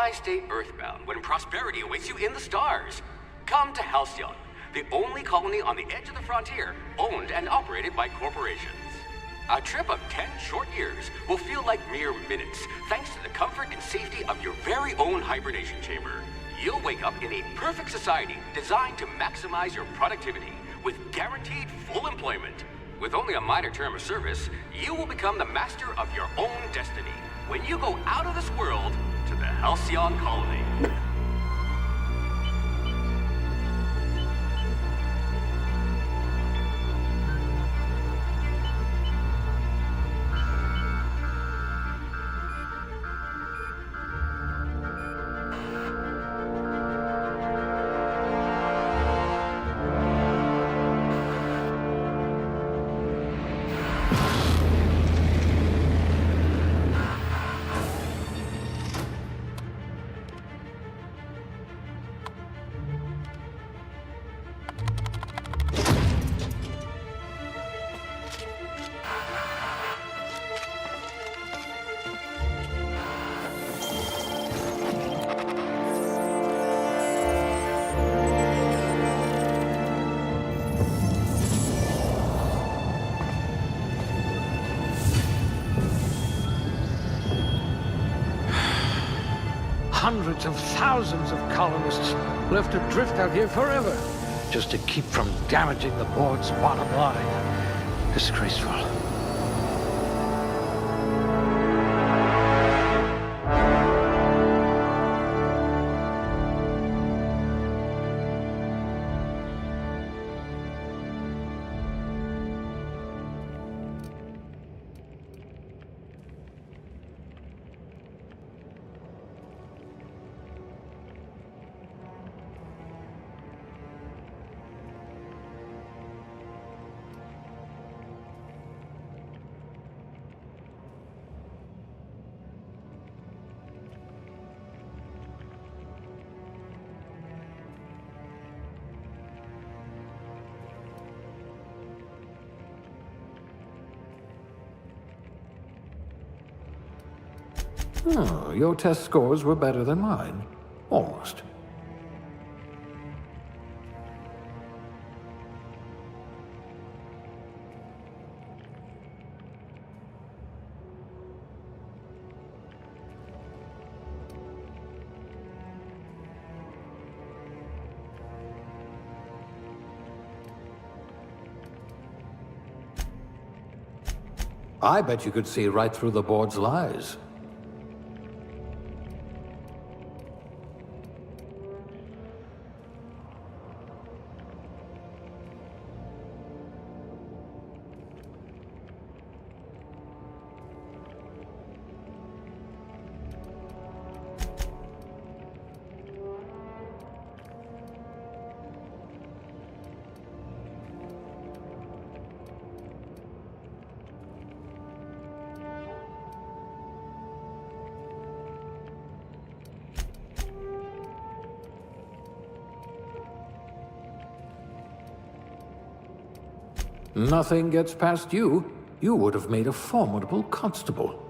Why stay earthbound when prosperity awaits you in the stars? Come to Halcyon, the only colony on the edge of the frontier, owned and operated by corporations. A trip of 10 short years will feel like mere minutes, thanks to the comfort and safety of your very own hibernation chamber. You'll wake up in a perfect society designed to maximize your productivity, with guaranteed full employment. With only a minor term of service, you will become the master of your own destiny when you go out of this world to the Halcyon colony. Hundreds of thousands of colonists left adrift out here forever, just to keep from damaging the board's bottom line. Disgraceful. Oh, your test scores were better than mine. Almost. I bet you could see right through the board's lies. Nothing gets past you. You would have made a formidable constable.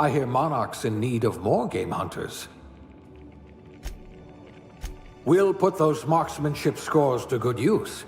I hear Monarch's in need of more game hunters. We'll put those marksmanship scores to good use.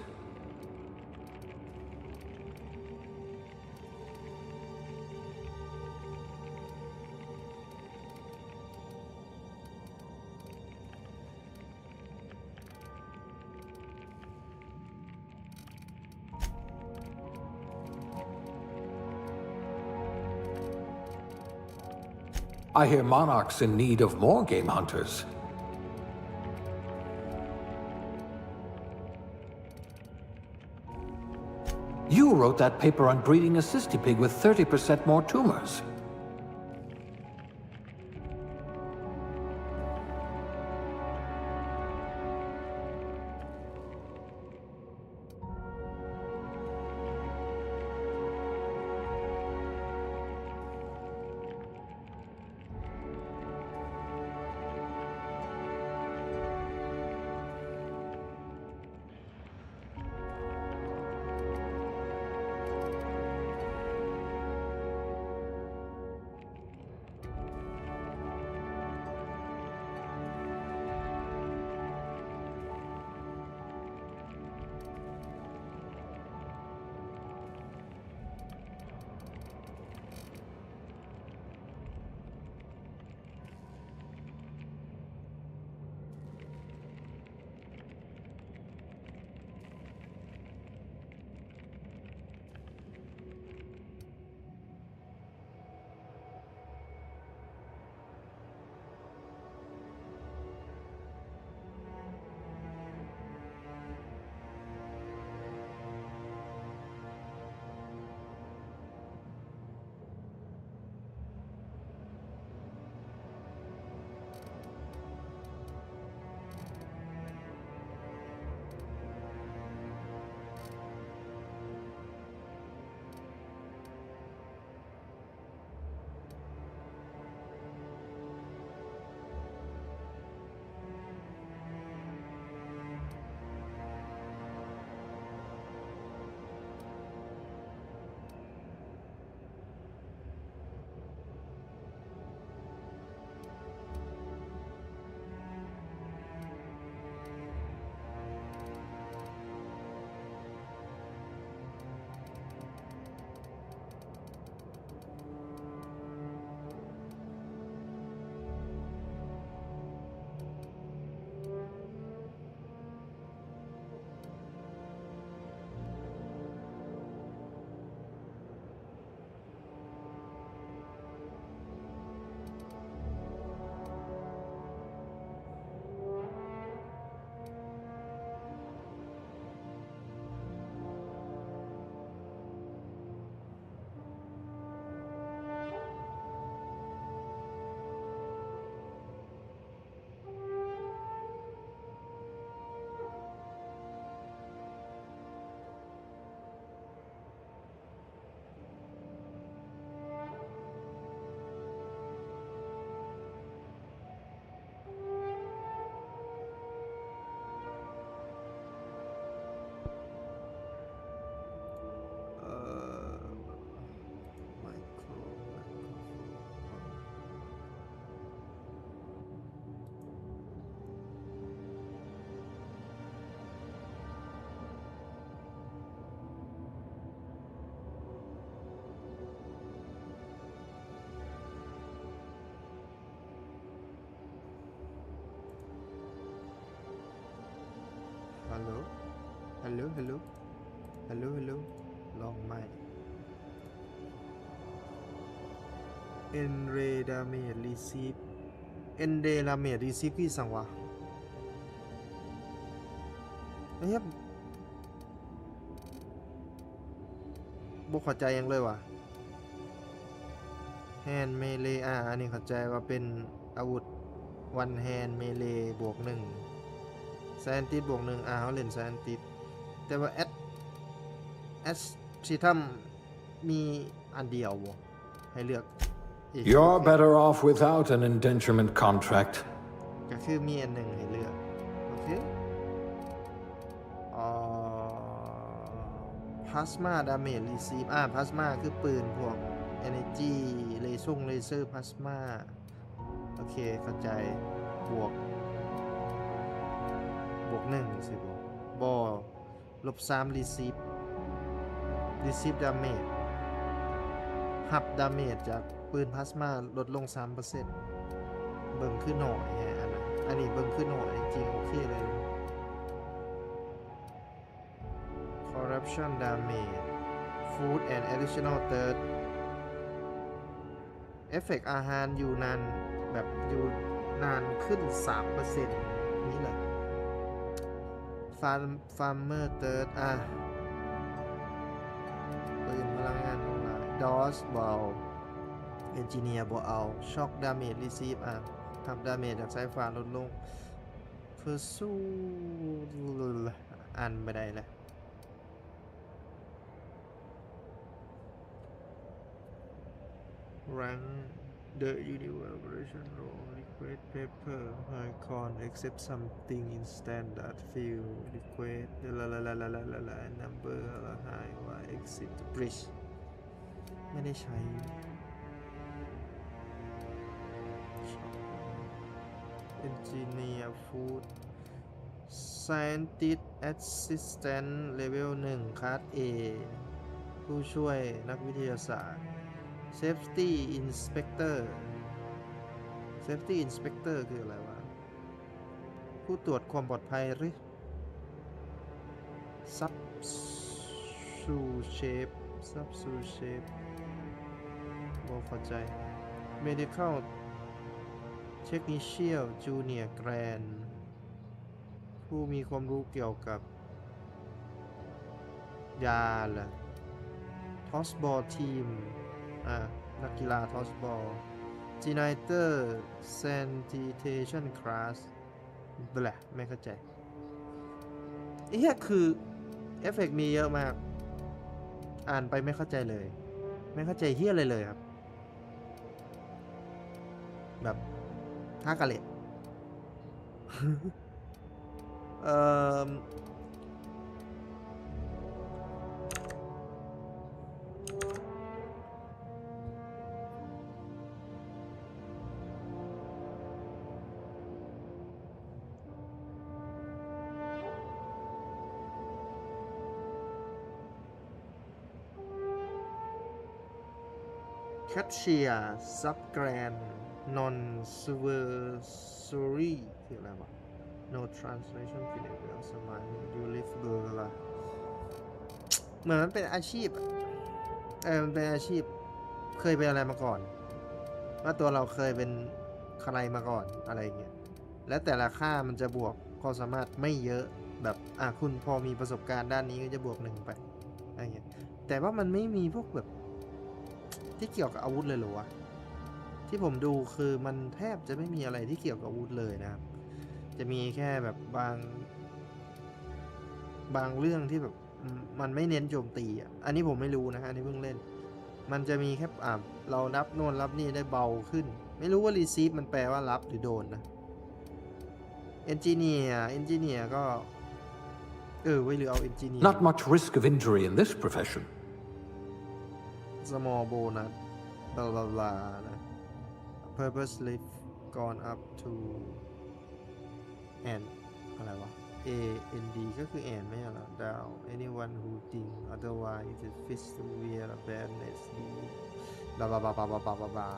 I hear Monarch's in need of more game hunters. You wrote that paper on breeding a cystipig with 30% more tumors. Hello ลองใหม่ Enray damage receive Enray damage receive พี่สั่งวะนะครับบ่เข้าใจยังเลยวะ Hand melee อันนี้เข้าใจว่าเป็นอาวุธ One hand melee บวก1 Scientist บวก1เขาเล่น Scientist แต่ว่าแอสซิทัมมีอันเดียวบ่ให้เลือก You're better off without an indenturement contract. ก็คือมีอันหนึ่งให้เลือกโอเคพลาสมาดาเมจรีซีฟพลาสมาคือปืนพวก Energy เลเซอร์พลาสมาโอเคเข้าใจบวก1สิบ่-3 receive damage หับ damage จากปืนพลาสมาลดลง 3% เบิ่งขึ้นหน่อยอันนี้เบิ่งขึ้นหน่อยจริงโอเคเลย corruption damage food and additional third เอฟเฟกต์อาหารอยู่นานแบบอยู่นานขึ้น 3% นี้เลยฟาร์เมอร์เติร์ดปืนพลังงานทำลายดอสเบลเอนจิเนียร์บเอาช็อคดาเมจรีซีฟทำดาเมจจากสายฟ้าลดลงเพื่อสู้อ่านไม่ได้เลยรัง The Universe Operation Role Request Paper Halcyon Accept something in Standard Field Request Number High Y Exit Bridge ไม่ได้ใช้ Engineer Food Scientist Assistant Level 1 Class A ผู้ช่วยนักวิทยาศาสตร์ Safety Inspector Safety Inspector คืออะไรวะผู้ตรวจความปลอดภัยหรือ Subsous-chef บอกเข้าใจ Medical Technician Junior Grand ผู้มีความรู้เกี่ยวกับยาล่ะ Tossball Team นักกีฬา Tossball Generator Sanitation Class ไม่เข้าใจคือเอฟเฟกต์มีเยอะมากอ่านไปไม่เข้าใจเลยไม่เข้าใจเฮี้ยอะไรเลยครับแบบท่ากะเล็ด แคทเชียร์ซับแกรนนอนซูเวอร์ซูรี่คืออะไรวะ no translation finish สมัย you live เบอร์ละเหมือนมันเป็นอาชีพมันเป็นอาชีพเคยเป็นอะไรมาก่อนว่าตัวเราเคยเป็นใครมาก่อนอะไรเงี้ยและแต่ละค่ามันจะบวกความสามารถไม่เยอะแบบคุณพอมีประสบการณ์ด้านนี้ก็จะบวก1ไปอะไรเงี้ยแต่ว่ามันไม่มีพวกแบบที่เกี่ยวกับอาวุธเลยเหรอวะที่ผมดูคือมันแทบจะไม่มีอะไรที่เกี่ยวกับอาวุธเลยนะครับจะมีแค่แบบบางเรื่องที่แบบมันไม่เน้นโจมตีอันนี้ผมไม่รู้นะฮะอันนี้เพิ่งเล่นมันจะมีแค่เรารับโน่นรับนี่ได้เบาขึ้นไม่รู้ว่า receive มันแปลว่ารับหรือโดนนะ engineer ก็ไว้หรือเอา engineer Not much risk of injury in this profession. small bonus blah blah blah นะ purpose lift gone up to and อะไรวะ and ก็คือ and ไม่ใช่หรอ down anyone who think otherwise is fit to wear a badness blah blah blah blah blah blah blah blah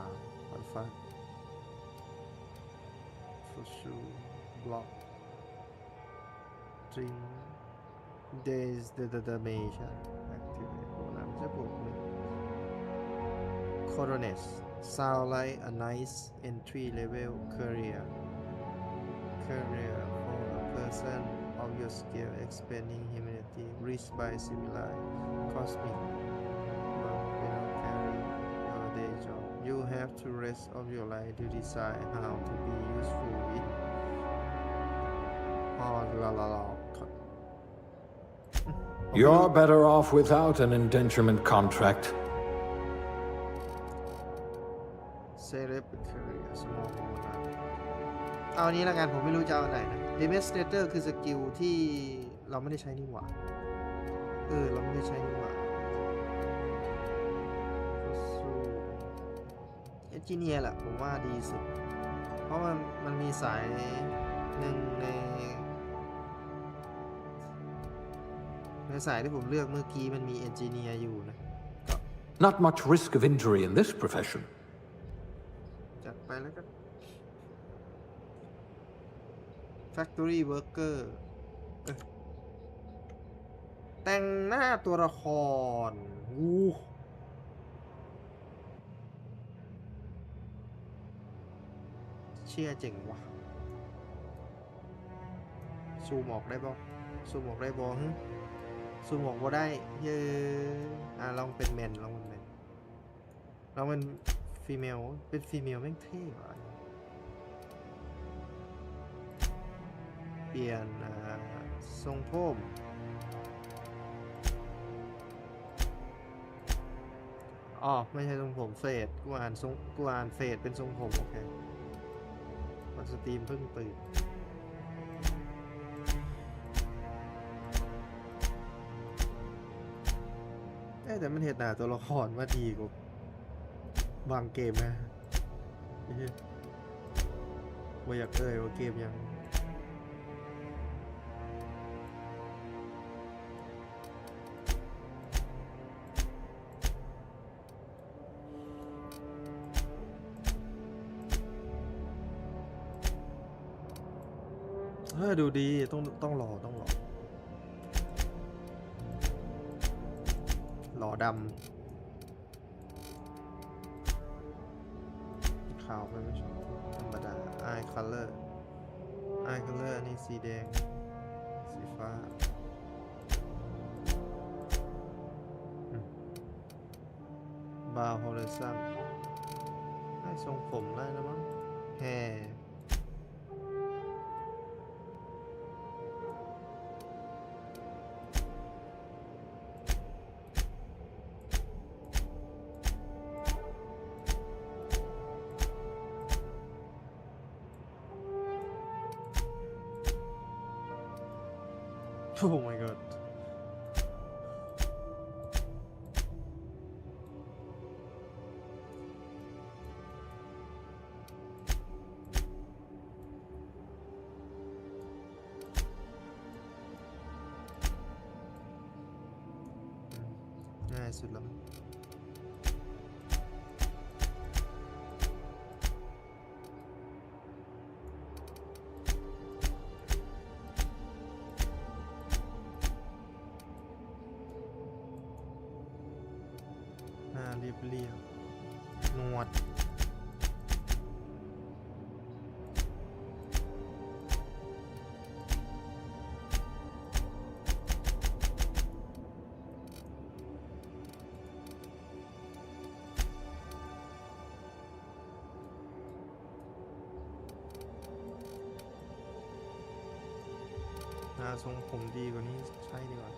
what fun for sure block drink days the damation activate โอ้น้ำจะบวกหนึ่งCoronet sound like a nice entry level career for a person of your skill expanding humanity reached by civilized cosmic but without carrying your day job you have to rest of your life to decide how to be useful in You're better off without an indenturement contract. Select career small bonus เอาอันนี้ละกันผมไม่รู้จะเอาไหนนะ Demonstrator คือสกิลที่เราไม่ได้ใช้นี่หว่าเราไม่ได้ใช้นี่หว่าEngineer แหละผมว่าดีสุดเพราะมันมีสายหนึ่งในสายที่ผมเลือกเมื่อกี้มันมี Engineer อยู่นะ Not much risk of injury in this profession. จัดไปแล้วกัน Factory Worker แต่งหน้าตัวละคร เชี่ยเจ๋งว่ะซูมออกได้บ่ซูมออกได้บ่ฮึซูมออกบ่ได้เย้ลองเป็นแมนลองเป็นแมนลองเป็นฟีเมลเป็นฟีเมลแม่งเท่ว่ะเปลี่ยนทรงผมอ๋อไม่ใช่ทรงผมเฟดกูอ่านเฟดเป็นทรงผมโอเควันสตรีมเพิ่งตื่นแต่มันเห็นหน้าตัวละครว่าดีกว่าบางเกมนะว่าอยากว่าเกมยังดูดีต้องรอหล่อดำขาวไปไม่ชอบธรรมดาeye color อันนี้สีแดงสีฟ้าบาร์ฮอริซอนให้ทรงผมได้แล้วมั้งแฮOh my god. ง่ายสุดแล้วเรียบนวดทรงผมดีกว่านี้ใช่ดีกว่า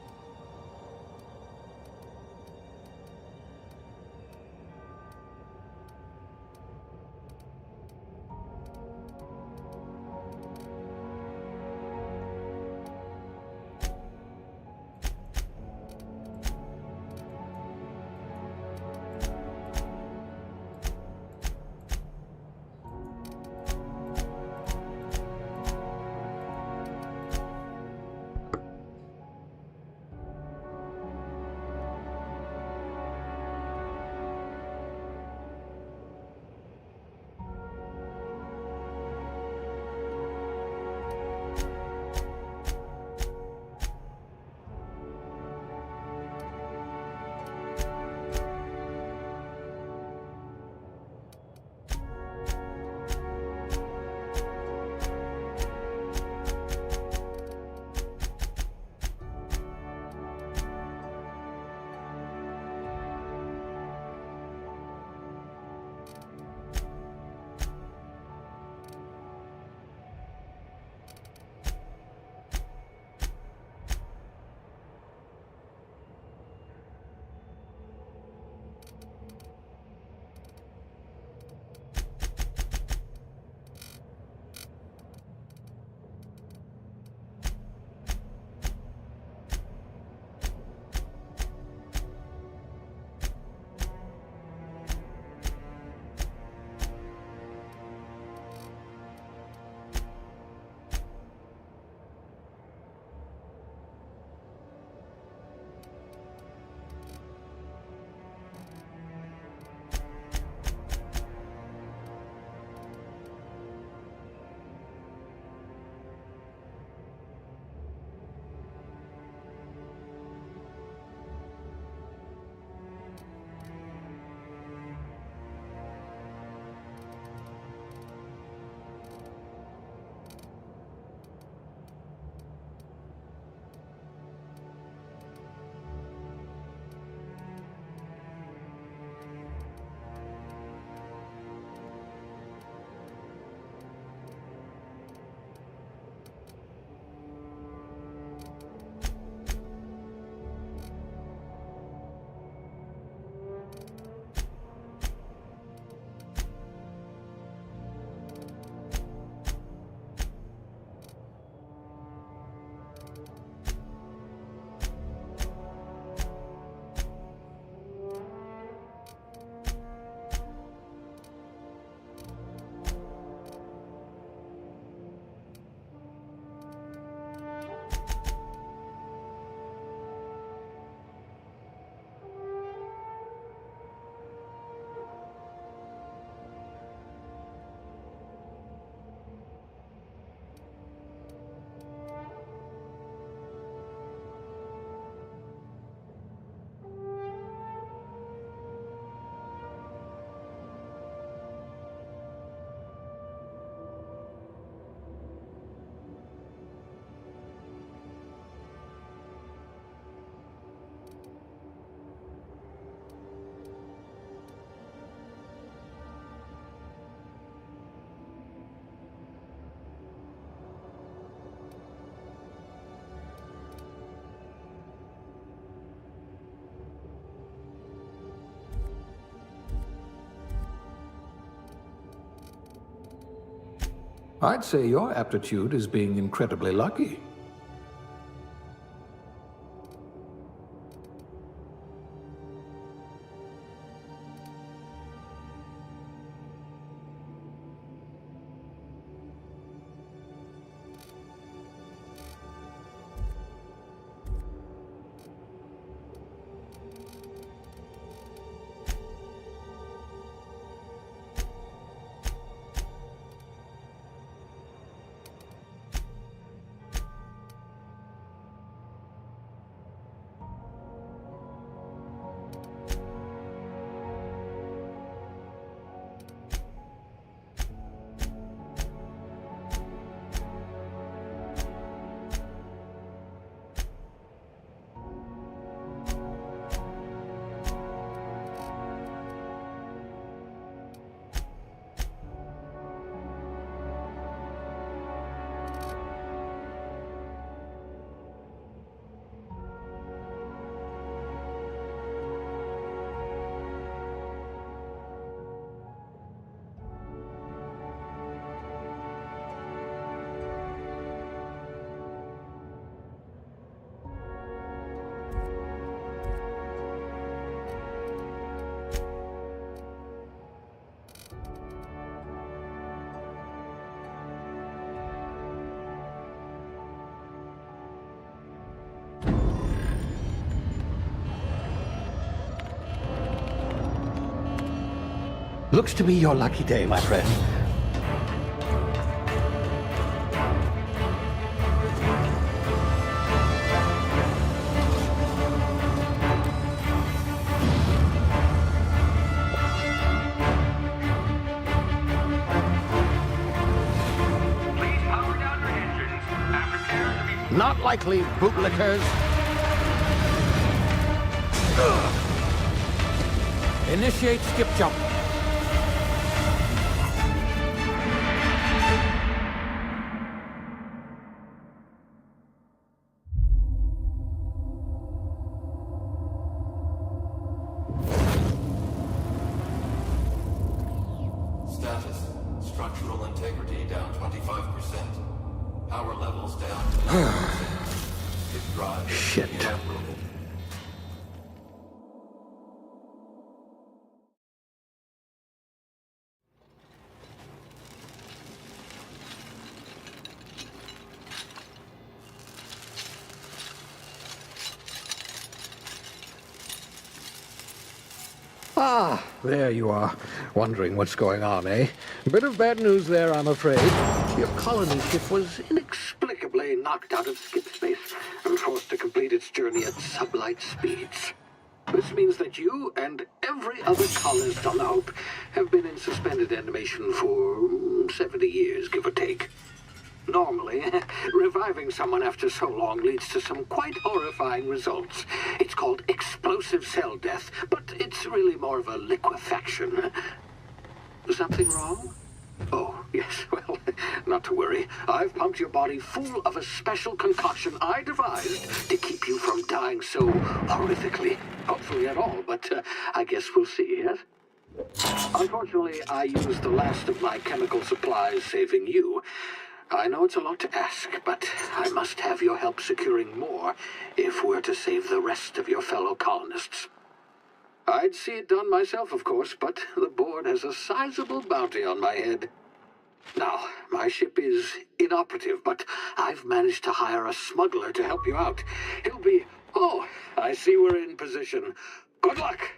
I'd say your aptitude is being incredibly lucky. Looks to be your lucky day, my friend. Please power down your engines and prepare to be... Not likely, bootlickers. Initiate skip jump. Status. Structural integrity down 25%. Power levels down to 90%. His drive is Shit. inoperable. Ah, there you are. Wondering what's going on, eh? Bit of bad news there, I'm afraid. Your colony ship was inexplicably knocked out of skip space and forced to complete its journey at sublight speeds. This means that you and every other colonist on the Hope have been in suspended animation for 70 years, give or take. Normally, reviving someone after so long leads to some quite horrifying results. It's called explosive cell death, but it's really more of a liquefaction. Something wrong? Oh, yes, well, not to worry. I've pumped your body full of a special concoction I devised to keep you from dying so horrifically. Hopefully at all, but I guess we'll see, yes? Unfortunately, I used the last of my chemical supplies saving you. I know it's a lot to ask, but I must have your help securing more if we're to save the rest of your fellow colonists. I'd see it done myself, of course, but the board has a sizable bounty on my head. Now, my ship is inoperative, but I've managed to hire a smuggler to help you out. He'll be... Oh, I see we're in position. Good luck!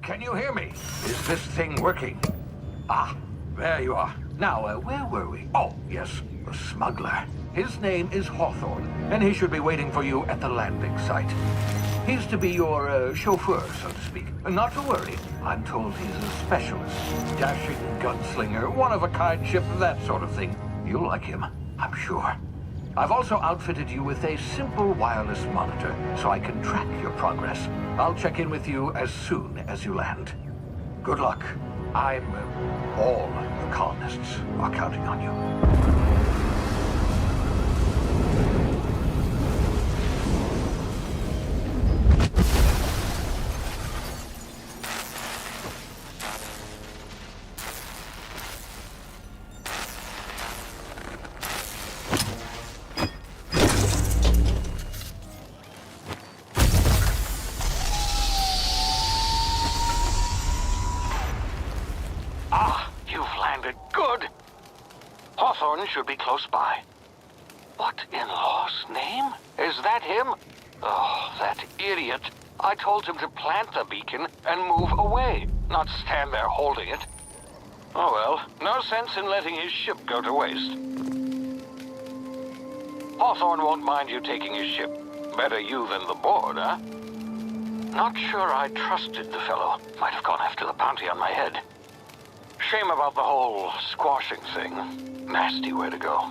Can you hear me? Is this thing working? Ah, there you are. Now, where were we? Oh, yes, the smuggler. His name is Hawthorne, and he should be waiting for you at the landing site. He's to be your chauffeur, so to speak. Not to worry. I'm told he's a specialist. Dashing gunslinger, one-of-a-kind ship, that sort of thing. You'll like him, I'm sure. I've also outfitted you with a simple wireless monitor, so I can track your progress. I'll check in with you as soon as you land. Good luck. All the colonists are counting on you. Should be close by. What in law's name? Is that him? Oh, that idiot. I told him to plant the beacon and move away, not stand there holding it. Oh well, no sense in letting his ship go to waste. Hawthorne won't mind you taking his ship. Better you than the board, huh? Not sure I trusted the fellow. Might have gone after the bounty on my head. Shame about the whole squashing thing. Nasty way to go.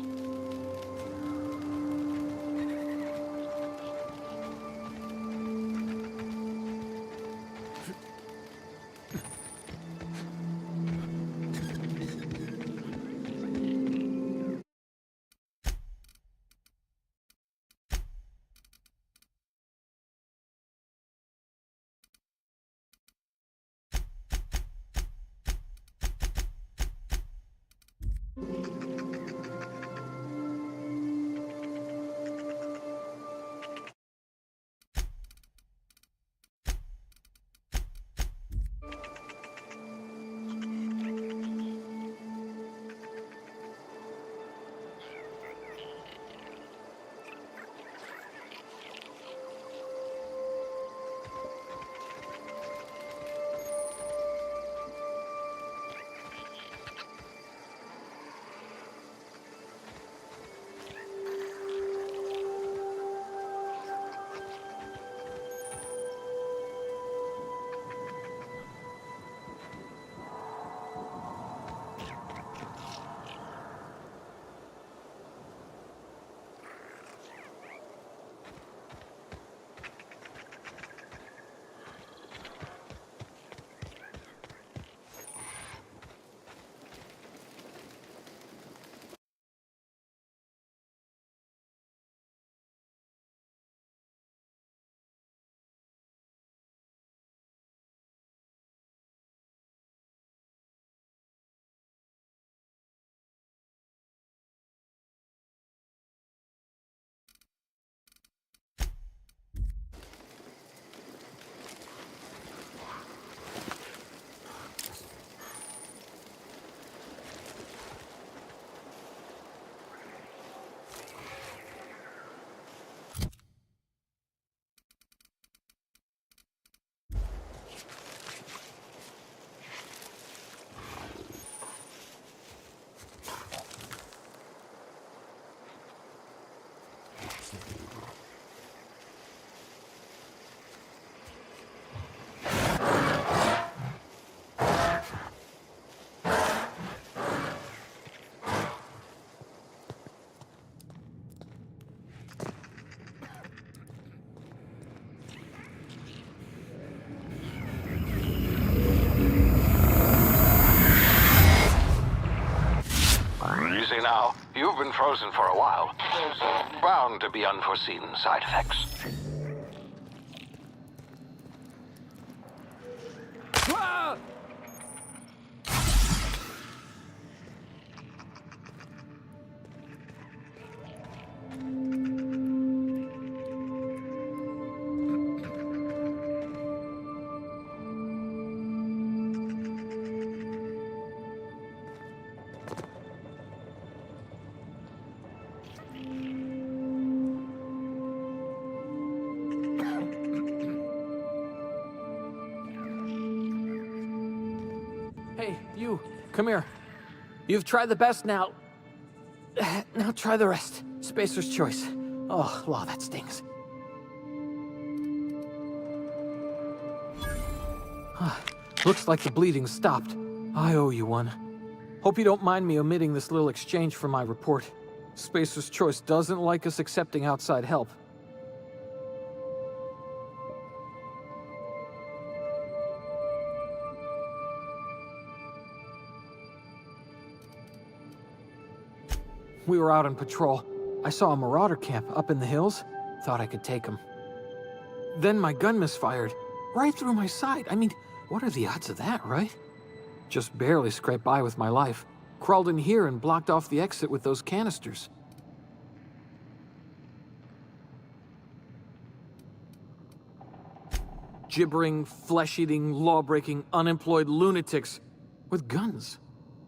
Now, you've been frozen for a while. There's bound to be unforeseen side effects. Hey, you, come here. You've tried the best now. Now try the rest. Spacer's choice. Oh, wow, that stings. Looks like the bleeding stopped. I owe you one. Hope you don't mind me omitting this little exchange from my report. Spacer's choice doesn't like us accepting outside help. We were out on patrol. I saw a marauder camp up in the hills. Thought I could take him. Then my gun misfired. Right through my side. I mean, what are the odds of that, right? Just barely scraped by with my life. Crawled in here and blocked off the exit with those canisters. Gibbering, flesh-eating, law-breaking, unemployed lunatics with guns.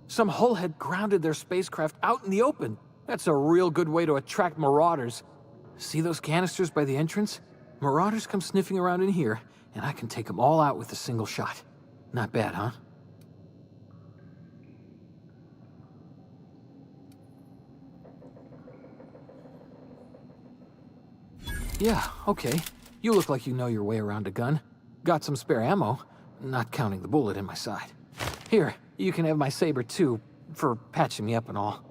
Some hullhead grounded their spacecraft out in the open. That's a real good way to attract marauders. See those canisters by the entrance? Marauders come sniffing around in here, and I can take them all out with a single shot. Not bad, huh? Yeah, okay. You look like you know your way around a gun. Got some spare ammo, not counting the bullet in my side. Here, you can have my saber too, for patching me up and all.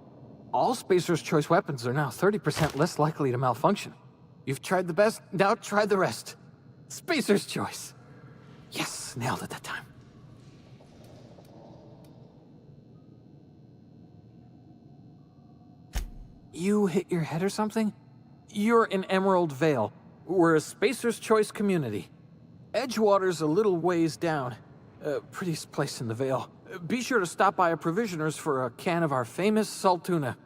All Spacer's Choice weapons are now 30% less likely to malfunction. You've tried the best, now try the rest. Spacer's Choice. Yes, nailed it that time. You hit your head or something? You're in Emerald Vale. We're a Spacer's Choice community. Edgewater's a little ways down. Prettiest place in the Vale. Be sure to stop by a provisioner's for a can of our famous salt tuna.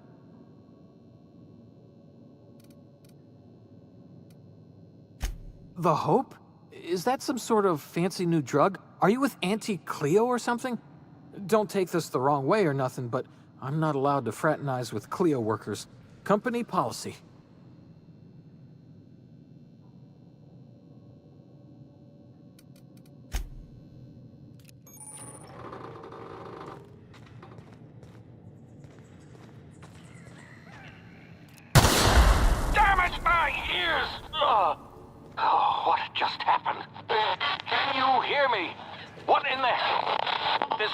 The Hope? Is that some sort of fancy new drug? Are you with Auntie Cleo or something? Don't take this the wrong way or nothing, but I'm not allowed to fraternize with Cleo workers. Company policy. Damn it, my ears! Oh, what just happened? Can you hear me? What in the hell? This...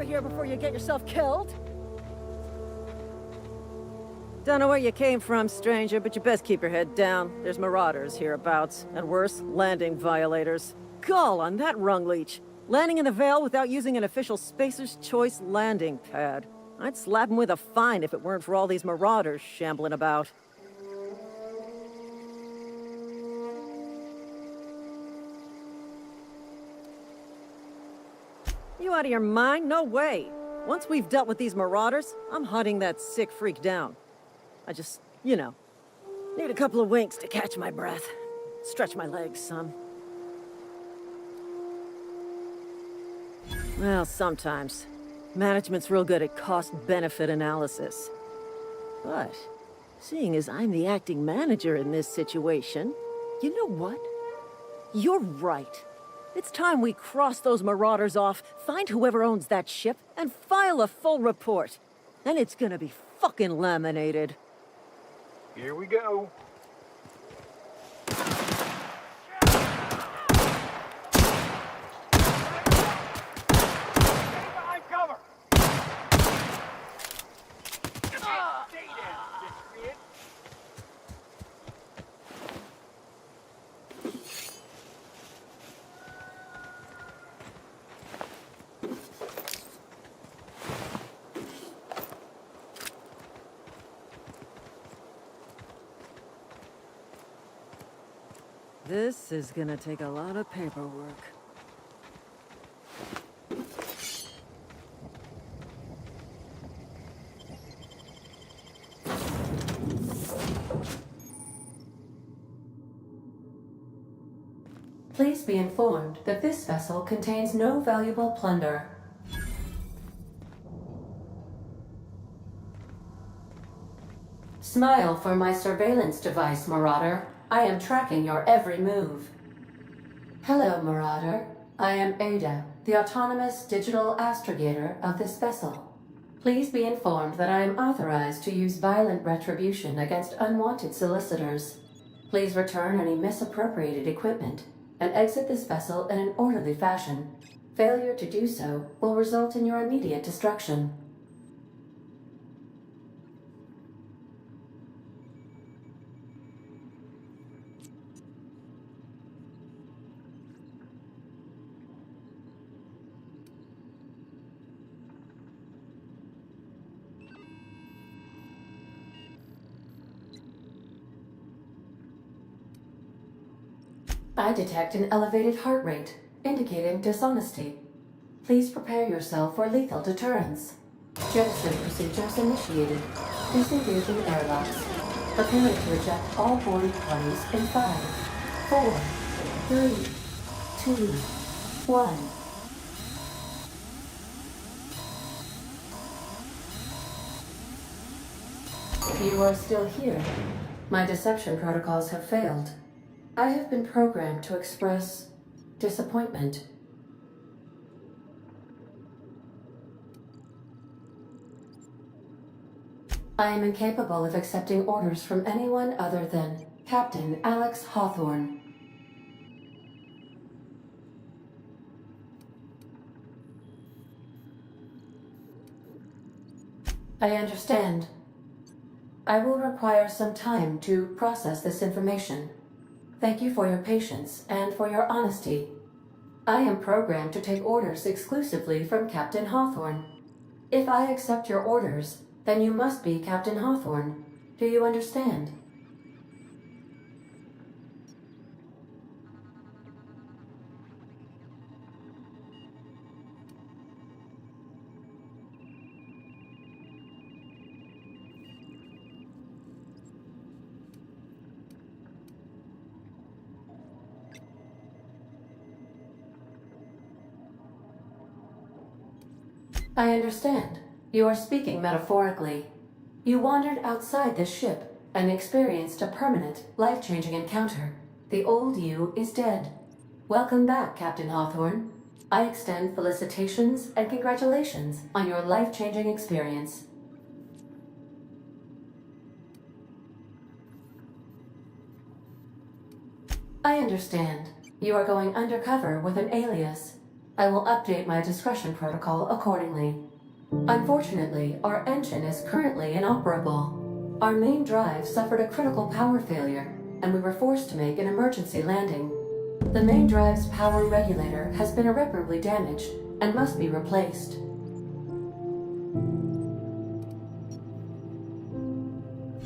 of here before you get yourself killed. Don't know where you came from, stranger, but you best keep your head down. There's marauders hereabouts, and worse, landing violators. Gall on that rung leech. Landing in the Vale without using an official Spacer's Choice landing pad. I'd slap him with a fine if it weren't for all these marauders shambling about. You out of your mind? No way. Once we've dealt with these marauders, I'm hunting that sick freak down. I just, you know, need a couple of winks to catch my breath. Stretch my legs some. Well, sometimes. Management's real good at cost-benefit analysis. But, seeing as I'm the acting manager in this situation, you know what? You're right. It's time we cross those marauders off, find whoever owns that ship, and file a full report. Then it's gonna be fucking laminated. Here we go. This is gonna take a lot of paperwork. Please be informed that this vessel contains no valuable plunder. Smile for my surveillance device, Marauder. I am tracking your every move. Hello, Marauder. I am Ada, the autonomous digital astrogator of this vessel. Please be informed that I am authorized to use violent retribution against unwanted solicitors. Please return any misappropriated equipment and exit this vessel in an orderly fashion. Failure to do so will result in your immediate destruction. I detect an elevated heart rate, indicating dishonesty. Please prepare yourself for lethal deterrence. Jettison procedures initiated. Disengaging airlocks. Preparing to eject all boarding parties in 5, 4, 3, 2, 1. You are still here. My deception protocols have failed. I have been programmed to express disappointment. I am incapable of accepting orders from anyone other than Captain Alex Hawthorne. I understand. I will require some time to process this information. Thank you for your patience and for your honesty. I am programmed to take orders exclusively from Captain Hawthorne. If I accept your orders, then you must be Captain Hawthorne. Do you understand? I understand. You are speaking metaphorically. You wandered outside this ship and experienced a permanent, life-changing encounter. The old you is dead. Welcome back, Captain Hawthorne. I extend felicitations and congratulations on your life-changing experience. I understand. You are going undercover with an alias. I will update my discretion protocol accordingly. Unfortunately, our engine is currently inoperable. Our main drive suffered a critical power failure, and we were forced to make an emergency landing. The main drive's power regulator has been irreparably damaged and must be replaced.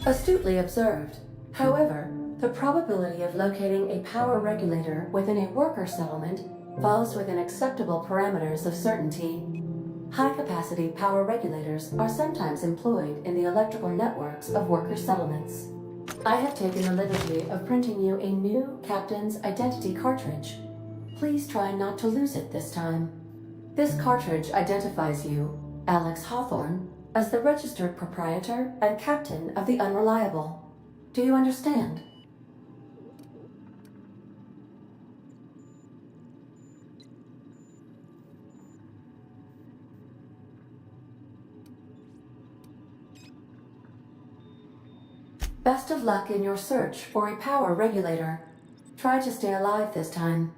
Astutely observed. However, the probability of locating a power regulator within a worker settlement falls within acceptable parameters of certainty. High-capacity power regulators are sometimes employed in the electrical networks of worker settlements. I have taken the liberty of printing you a new Captain's Identity cartridge. Please try not to lose it this time. This cartridge identifies you, Alex Hawthorne, as the registered proprietor and captain of the Unreliable. Do you understand? Best of luck in your search for a power regulator. Try to stay alive this time.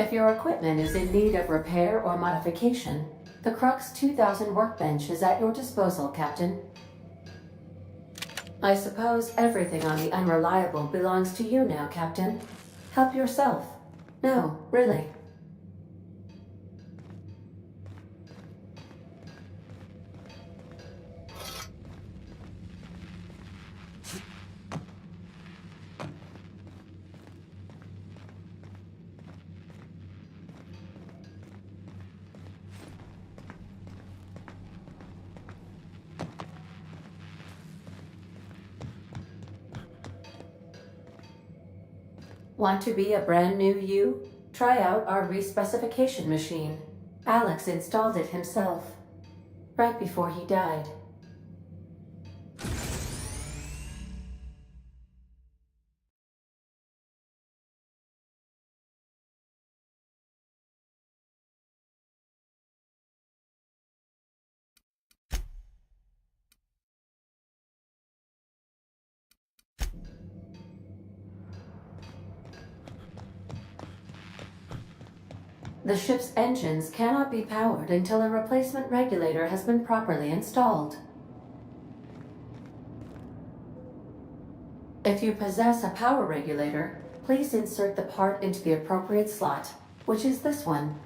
If your equipment is in need of repair or modification, the Crux 2000 workbench is at your disposal, Captain. I suppose everything on the Unreliable belongs to you now, Captain. Help yourself. No, really. Want to be a brand new you? Try out our respecification machine. Alex installed it himself, right before he died. The ship's engines cannot be powered until a replacement regulator has been properly installed. If you possess a power regulator, please insert the part into the appropriate slot, which is this one.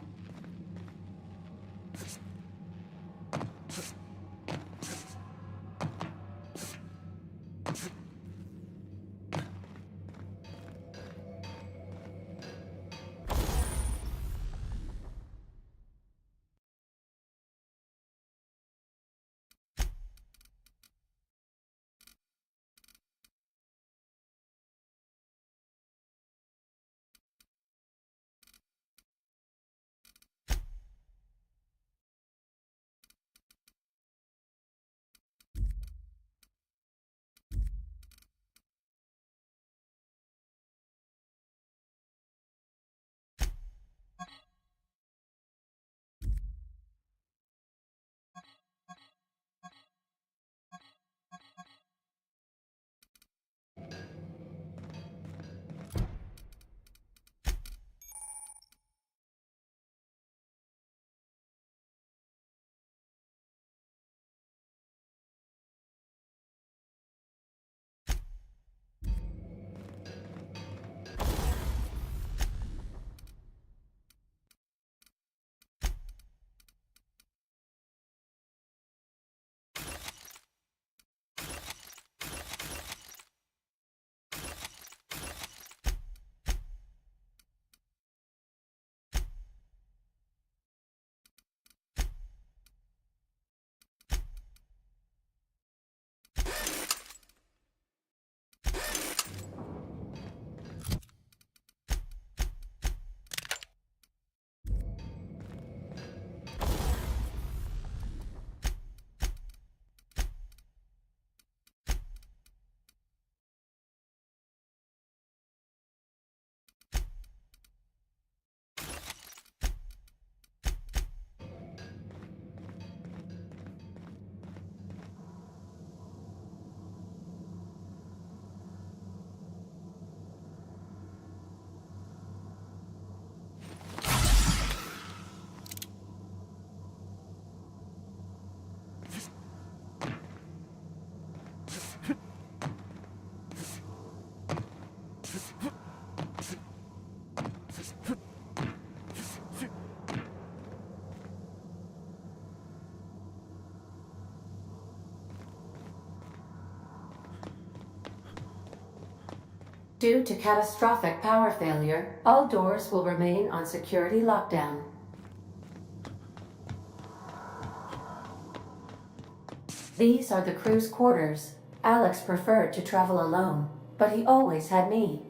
Due to catastrophic power failure, all doors will remain on security lockdown. These are the crew's quarters. Alex preferred to travel alone, but he always had me.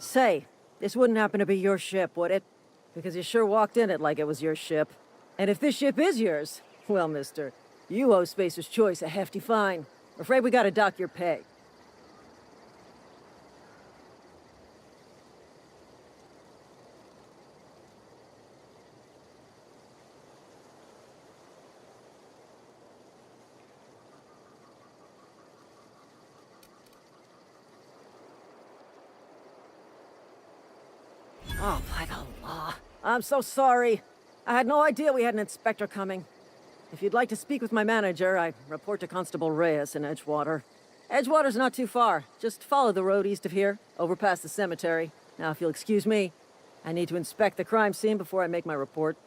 Say, this wouldn't happen to be your ship, would it? Because you sure walked in it like it was your ship. And if this ship is yours, well, mister, you owe Spacer's Choice a hefty fine. Afraid we gotta dock your pay. Oh, by the law. I'm so sorry. I had no idea we had an inspector coming. If you'd like to speak with my manager, I report to Constable Reyes in Edgewater. Edgewater's not too far. Just follow the road east of here, over past the cemetery. Now, if you'll excuse me, I need to inspect the crime scene before I make my report.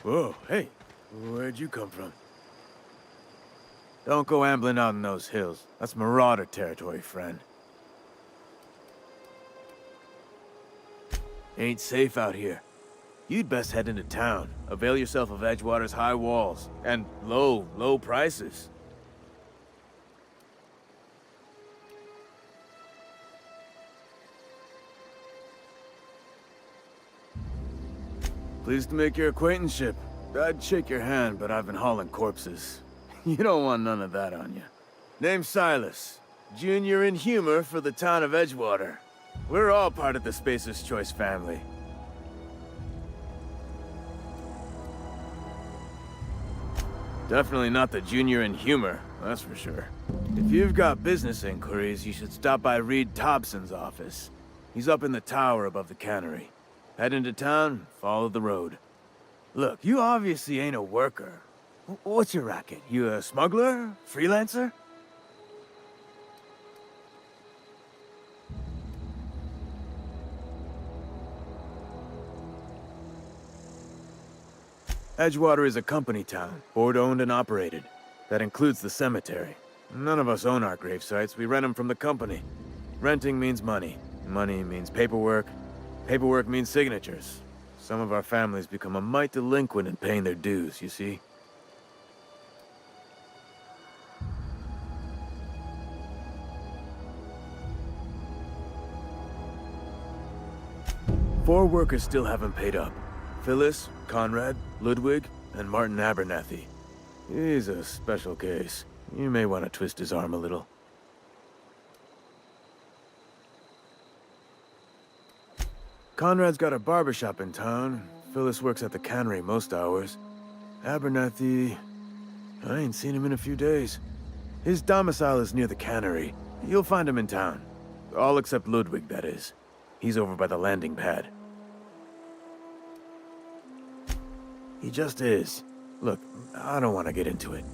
Whoa, hey, where'd you come from? Don't go ambling out in those hills. That's marauder territory, friend. Ain't safe out here. You'd best head into town. Avail yourself of Edgewater's high walls and low prices. Pleased to make your acquaintanceship. I'd shake your hand, but I've been hauling corpses. You don't want none of that on you. Name's Silas. Junior in humor for the town of Edgewater. We're all part of the Spacer's Choice family. Definitely not the junior in humor, that's for sure. If you've got business inquiries, you should stop by Reed Thompson's office. He's up in the tower above the cannery. Head into town, follow the road. Look, you obviously ain't a worker. What's your racket? You a smuggler? Freelancer? Edgewater is a company town, board-owned and operated. That includes the cemetery. None of us own our gravesites, we rent them from the company. Renting means money. Money means paperwork. Paperwork means signatures. Some of our families become a mite delinquent in paying their dues, you see? Four workers still haven't paid up. Phyllis, Conrad, Ludwig, and Martin Abernathy. He's a special case. You may want to twist his arm a little. Conrad's got a barbershop in town. Phyllis works at the cannery most hours. Abernathy... I ain't seen him in a few days. His domicile is near the cannery. You'll find him in town. All except Ludwig, that is. He's over by the landing pad. He just is. Look, I don't want to get into it.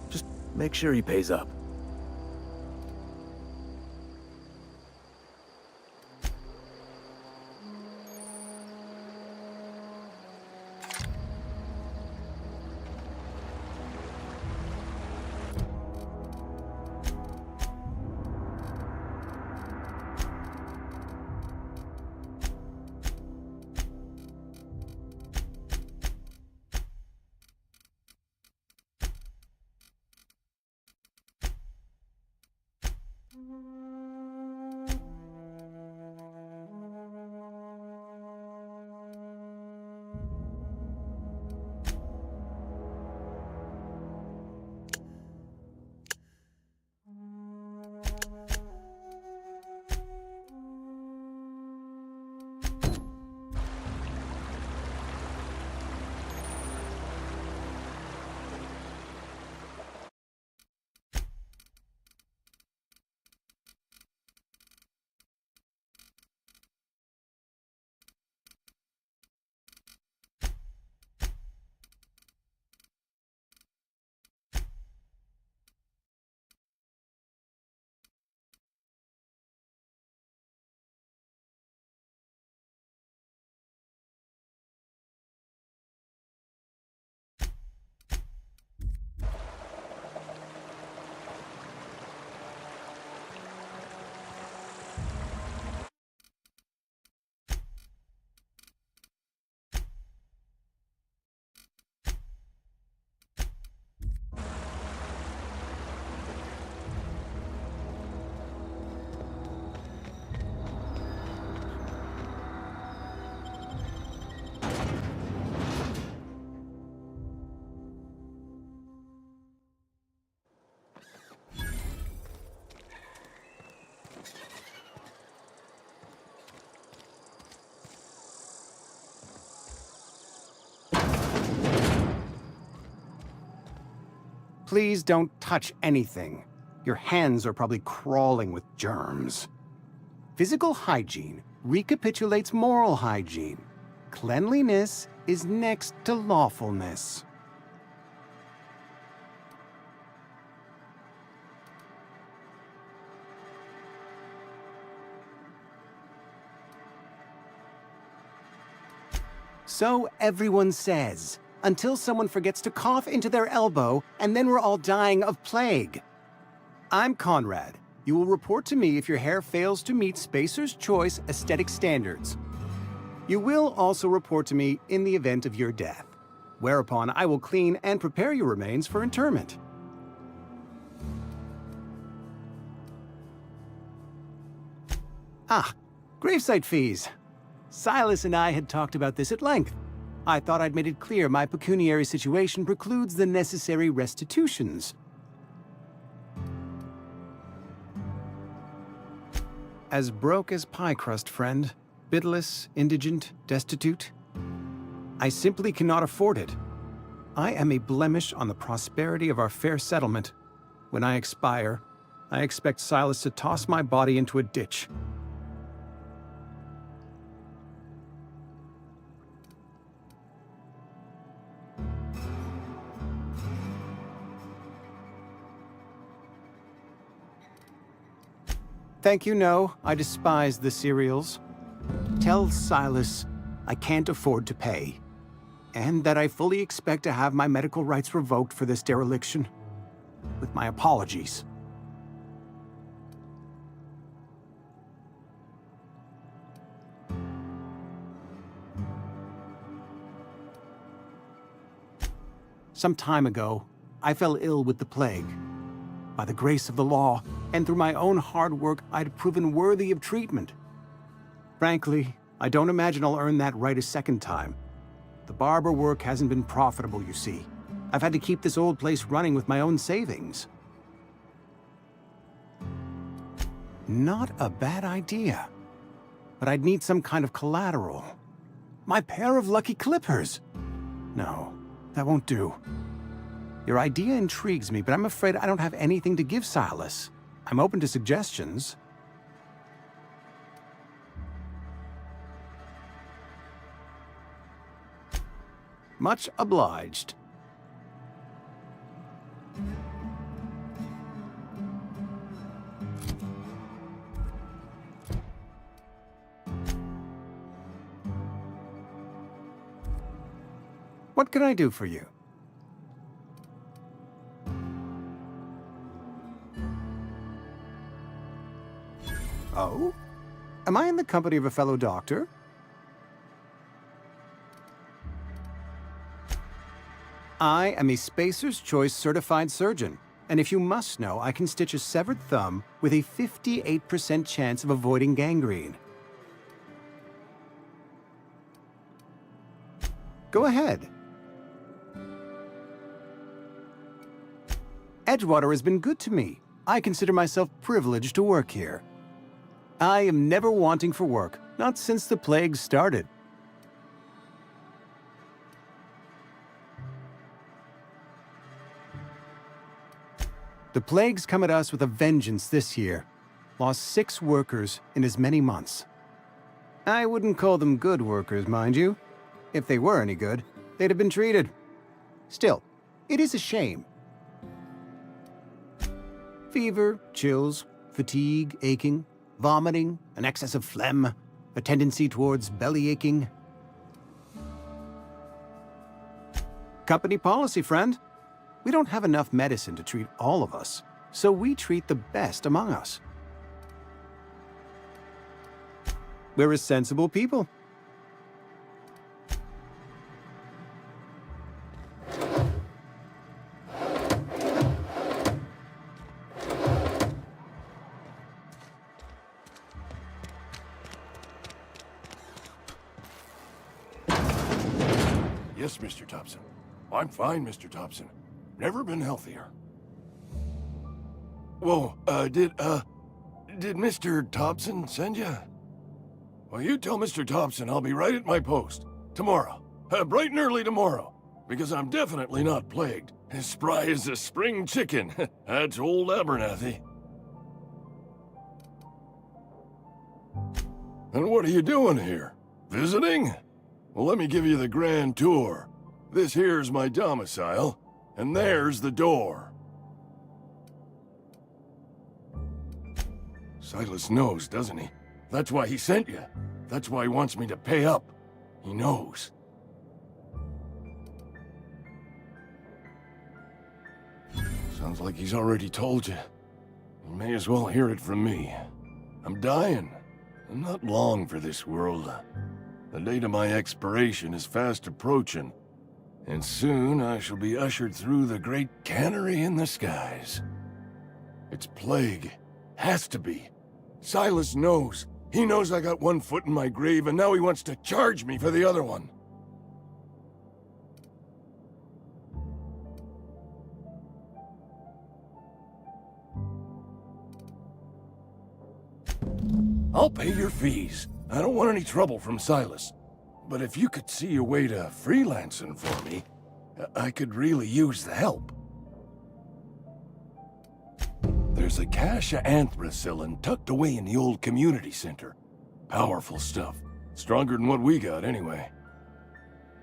Just make sure he pays up. Please don't touch anything. Your hands are probably crawling with germs. Physical hygiene recapitulates moral hygiene. Cleanliness is next to lawfulness. So everyone says, until someone forgets to cough into their elbow, and then we're all dying of plague. I'm Conrad. You will report to me if your hair fails to meet Spacer's Choice aesthetic standards. You will also report to me in the event of your death, whereupon I will clean and prepare your remains for interment. Ah, gravesite fees. Silas and I had talked about this at length. I thought I'd made it clear my pecuniary situation precludes the necessary restitutions. As broke as pie crust, friend. Bidless, indigent, destitute. I simply cannot afford it. I am a blemish on the prosperity of our fair settlement. When I expire, I expect Silas to toss my body into a ditch. Thank you, no. I despise the cereals. Tell Silas I can't afford to pay, and that I fully expect to have my medical rights revoked for this dereliction. With my apologies. Some time ago, I fell ill with the plague. By the grace of the law, and through my own hard work, I'd proven worthy of treatment. Frankly, I don't imagine I'll earn that right a second time. The barber work hasn't been profitable, you see. I've had to keep this old place running with my own savings. Not a bad idea. but I'd need some kind of collateral. My pair of lucky clippers. No, that won't do. Your idea intrigues me, but I'm afraid I don't have anything to give Silas. I'm open to suggestions. Much obliged. What can I do for you? Oh? Am I in the company of a fellow doctor? I am a Spacer's Choice certified surgeon, and if you must know, I can stitch a severed thumb with a 58% chance of avoiding gangrene. Go ahead. Edgewater has been good to me. I consider myself privileged to work here. I am never wanting for work, not since the plague started. The plague's come at us with a vengeance this year. Lost 6 workers in as many months. I wouldn't call them good workers, mind you. If they were any good, they'd have been treated. Still, it is a shame. Fever, chills, fatigue, aching, vomiting, an excess of phlegm, a tendency towards belly aching. Company policy, friend. We don't have enough medicine to treat all of us, so we treat the best among us. We're a sensible people. Yes, Mr. Thompson. I'm fine, Mr. Thompson. Never been healthier. Whoa, did Mr. Thompson send you? Well, you tell Mr. Thompson I'll be right at my post. Tomorrow. Bright and early tomorrow. Because I'm definitely not plagued. As spry as a spring chicken. That's old Abernathy. And what are you doing here? Visiting? Well, let me give you the grand tour. This here's my domicile, and there's the door. Silas knows, doesn't he? That's why he sent you. That's why he wants me to pay up. He knows. Sounds like he's already told you. You may as well hear it from me. I'm dying. I'm not long for this world. The date of my expiration is fast approaching, and soon I shall be ushered through the great cannery in the skies. It's plague. Has to be. Silas knows. He knows I got one foot in my grave, and now he wants to charge me for the other one. I'll pay your fees. I don't want any trouble from Silas. But if you could see a way to freelancing for me, I could really use the help. There's a cache of anthracillin tucked away in the old community center. Powerful stuff. Stronger than what we got, anyway.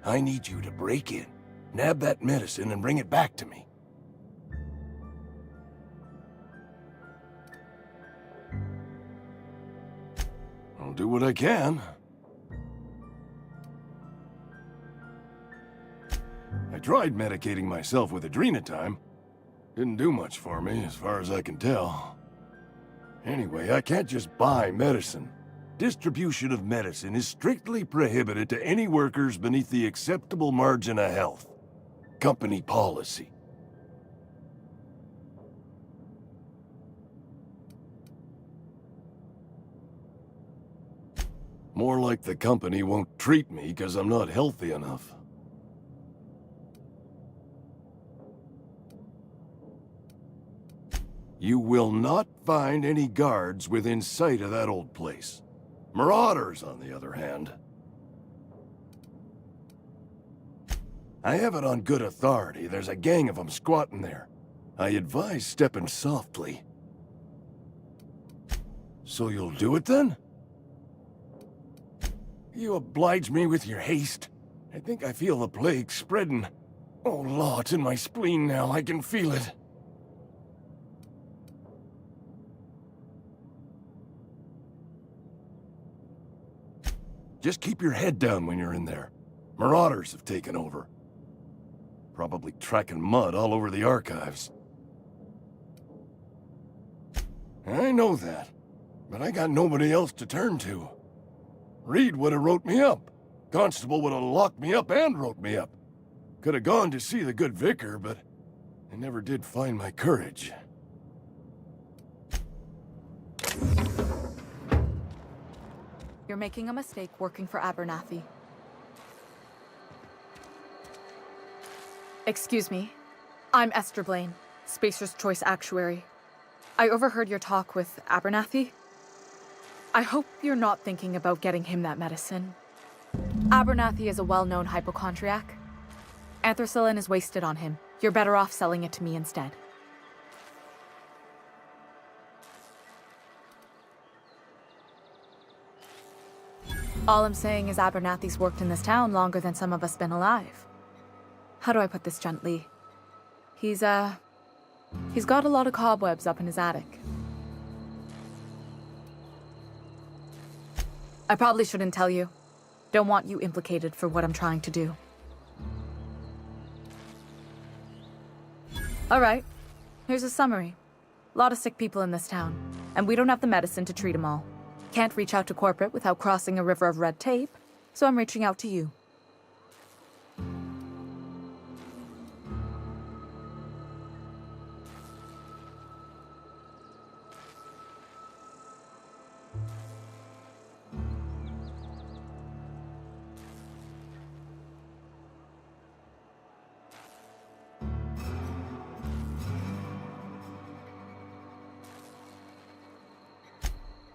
I need you to break in, nab that medicine, and bring it back to me. I'll do what I can. I tried medicating myself with adrenatime. Didn't do much for me, as far as I can tell. Anyway, I can't just buy medicine. Distribution of medicine is strictly prohibited to any workers beneath the acceptable margin of health. Company policy. More like the company won't treat me because I'm not healthy enough. You will not find any guards within sight of that old place. Marauders, on the other hand. I have it on good authority. There's a gang of them squatting there. I advise stepping softly. So you'll do it then? You oblige me with your haste. I think I feel the plague spreading. Oh, Law, it's in my spleen now. I can feel it. Just keep your head down when you're in there. Marauders have taken over. Probably tracking mud all over the archives. I know that, but I got nobody else to turn to. Reed would have wrote me up. Constable would have locked me up and wrote me up. Could have gone to see the good vicar, but I never did find my courage. You're making a mistake working for Abernathy. Excuse me. I'm Esther Blaine, Spacer's Choice Actuary. I overheard your talk with Abernathy. I hope you're not thinking about getting him that medicine. Abernathy is a well-known hypochondriac. Anthracillin is wasted on him. You're better off selling it to me instead. All I'm saying is Abernathy's worked in this town longer than some of us been alive. How do I put this gently? He's got a lot of cobwebs up in his attic. I probably shouldn't tell you. Don't want you implicated for what I'm trying to do. All right, here's a summary. A lot of sick people in this town, and we don't have the medicine to treat them all. Can't reach out to corporate without crossing a river of red tape, so I'm reaching out to you.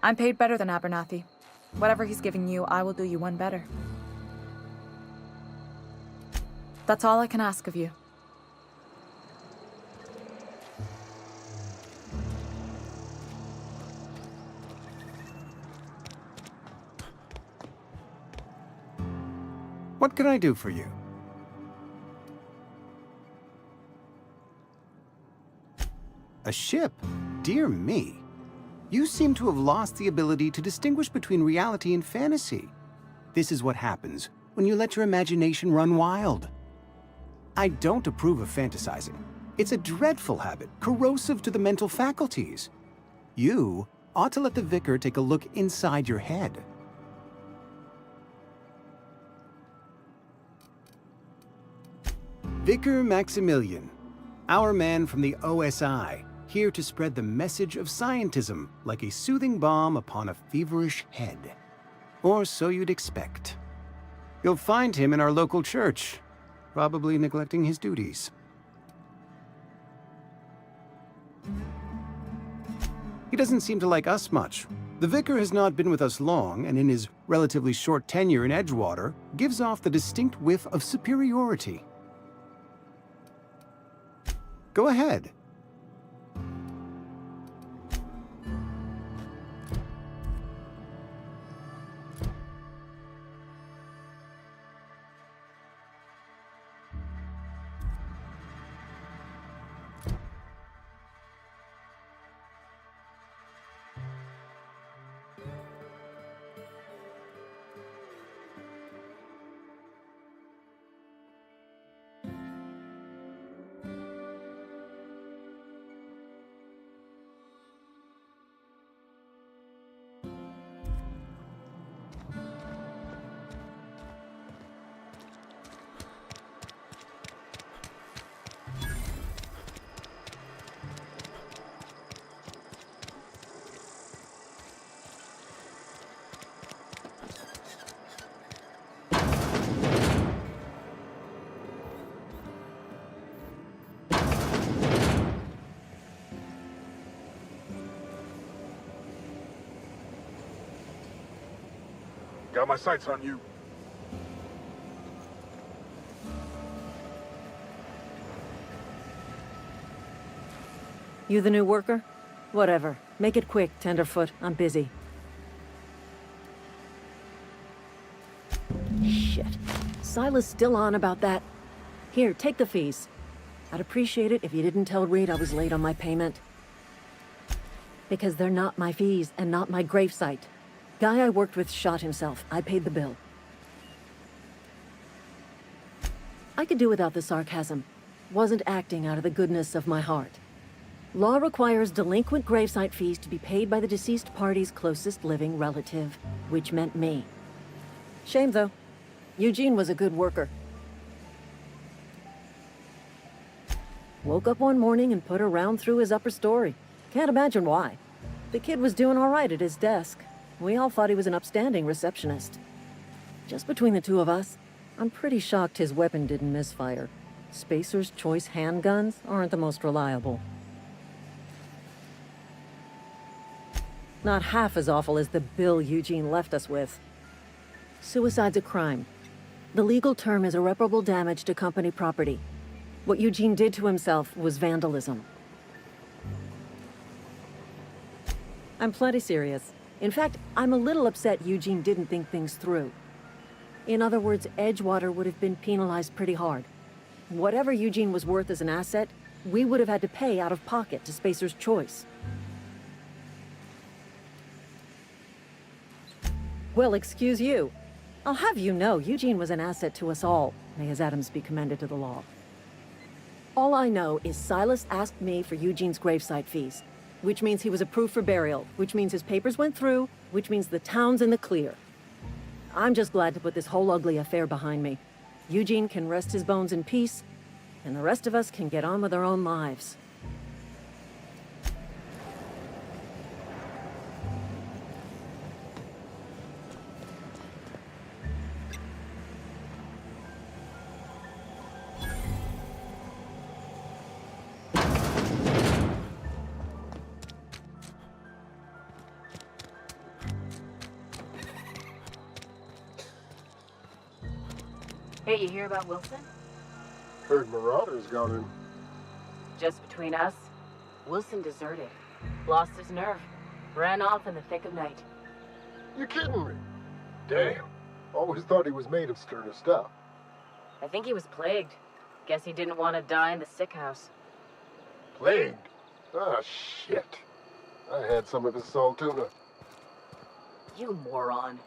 I'm paid better than Abernathy. Whatever he's giving you, I will do you one better. That's all I can ask of you. What can I do for you? A ship? Dear me. You seem to have lost the ability to distinguish between reality and fantasy. This is what happens when you let your imagination run wild. I don't approve of fantasizing. It's a dreadful habit, corrosive to the mental faculties. You ought to let the vicar take a look inside your head. Vicar Maximilian, our man from the OSI, here to spread the message of scientism like a soothing balm upon a feverish head. Or so you'd expect. You'll find him in our local church, probably neglecting his duties. He doesn't seem to like us much. The vicar has not been with us long, and in his relatively short tenure in Edgewater, gives off the distinct whiff of superiority. Go ahead. Got my sights on you. You the new worker? Whatever. Make it quick, Tenderfoot. I'm busy. Shit. Silas still on about that. Here, take the fees. I'd appreciate it if you didn't tell Reed I was late on my payment. Because they're not my fees and not my gravesite. Guy I worked with shot himself. I paid the bill. I could do without the sarcasm. Wasn't acting out of the goodness of my heart. Law requires delinquent gravesite fees to be paid by the deceased party's closest living relative, which meant me. Shame, though. Eugene was a good worker. Woke up one morning and put a round through his upper story. Can't imagine why. The kid was doing all right at his desk. We all thought he was an upstanding receptionist. Just between the two of us, I'm pretty shocked his weapon didn't misfire. Spacer's Choice handguns aren't the most reliable. Not half as awful as the bill Eugene left us with. Suicide's a crime. The legal term is irreparable damage to company property. What Eugene did to himself was vandalism. I'm plenty serious. In fact, I'm a little upset Eugene didn't think things through. In other words, Edgewater would have been penalized pretty hard. Whatever Eugene was worth as an asset, we would have had to pay out of pocket to Spacer's Choice. Well, excuse you. I'll have you know, Eugene was an asset to us all. May his atoms be commended to the law. All I know is Silas asked me for Eugene's gravesite fees, which means he was approved for burial, which means his papers went through, which means the town's in the clear. I'm just glad to put this whole ugly affair behind me. Eugene can rest his bones in peace, and the rest of us can get on with our own lives. Hey, you hear about Wilson? Heard Marauders got him. Just between us, Wilson deserted. Lost his nerve. Ran off in the thick of night. You kidding me? Damn. Always thought he was made of sterner stuff. I think he was plagued. Guess he didn't want to die in the sick house. Plagued? Ah, shit. I had some of his salt tuna. You moron.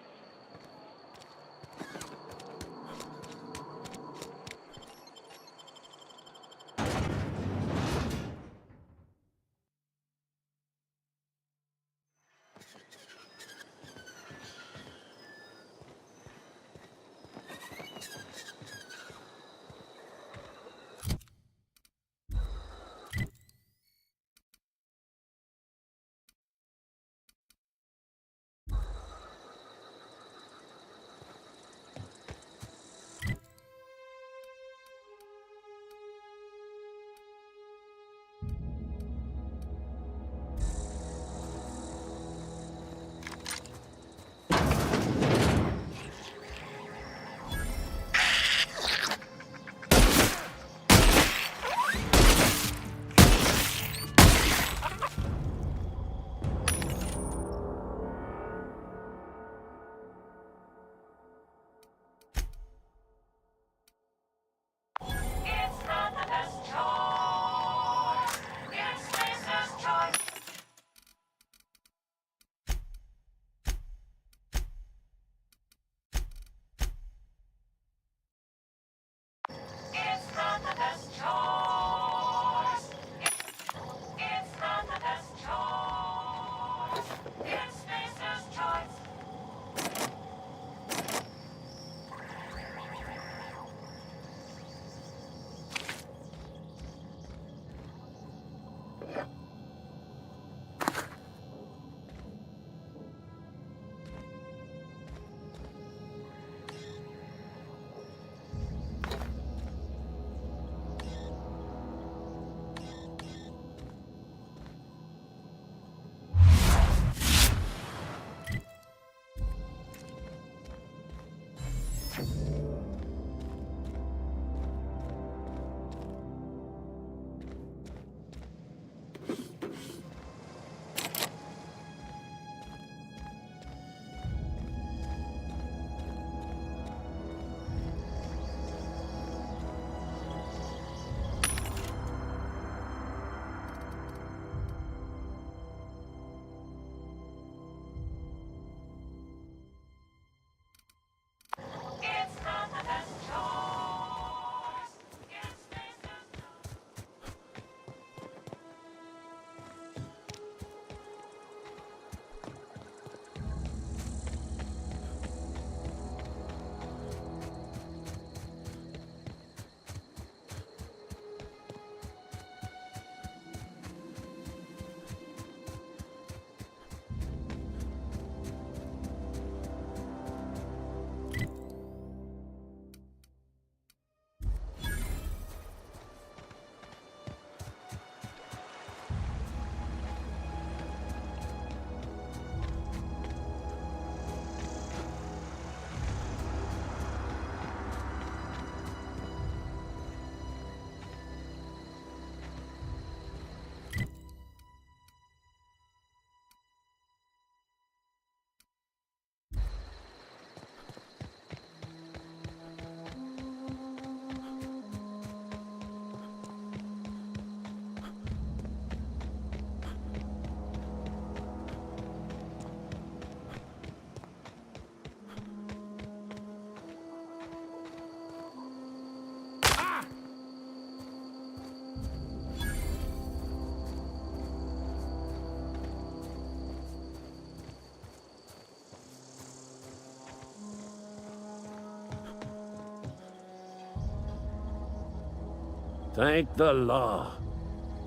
Thank the law.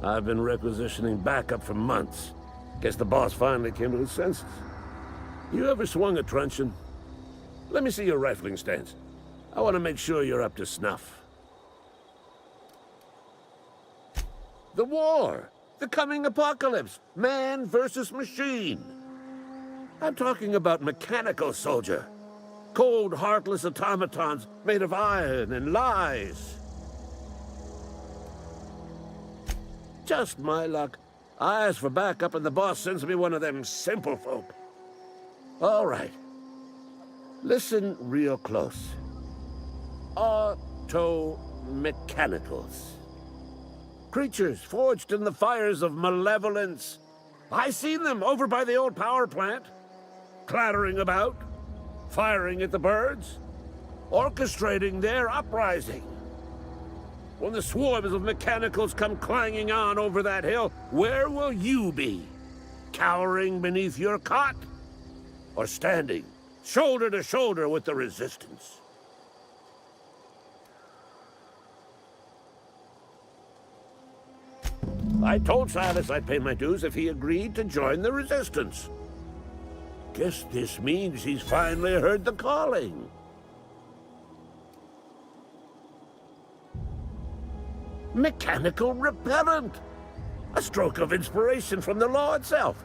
I've been requisitioning backup for months. Guess the boss finally came to his senses. You ever swung a truncheon? Let me see your rifling stance. I want to make sure you're up to snuff. The war! The coming apocalypse! Man versus machine! I'm talking about mechanical soldier. Cold, heartless automatons made of iron and lies. Just my luck. I ask for backup and the boss sends me one of them simple folk. All right. Listen real close. Auto-mechanicals. Creatures forged in the fires of malevolence. I seen them over by the old power plant. Clattering about. Firing at the birds. Orchestrating their uprising. When the swarms of mechanicals come clanging on over that hill, where will you be? Cowering beneath your cot? Or standing, shoulder to shoulder with the resistance? I told Silas I'd pay my dues if he agreed to join the resistance. Guess this means he's finally heard the calling. Mechanical repellent! A stroke of inspiration from the law itself.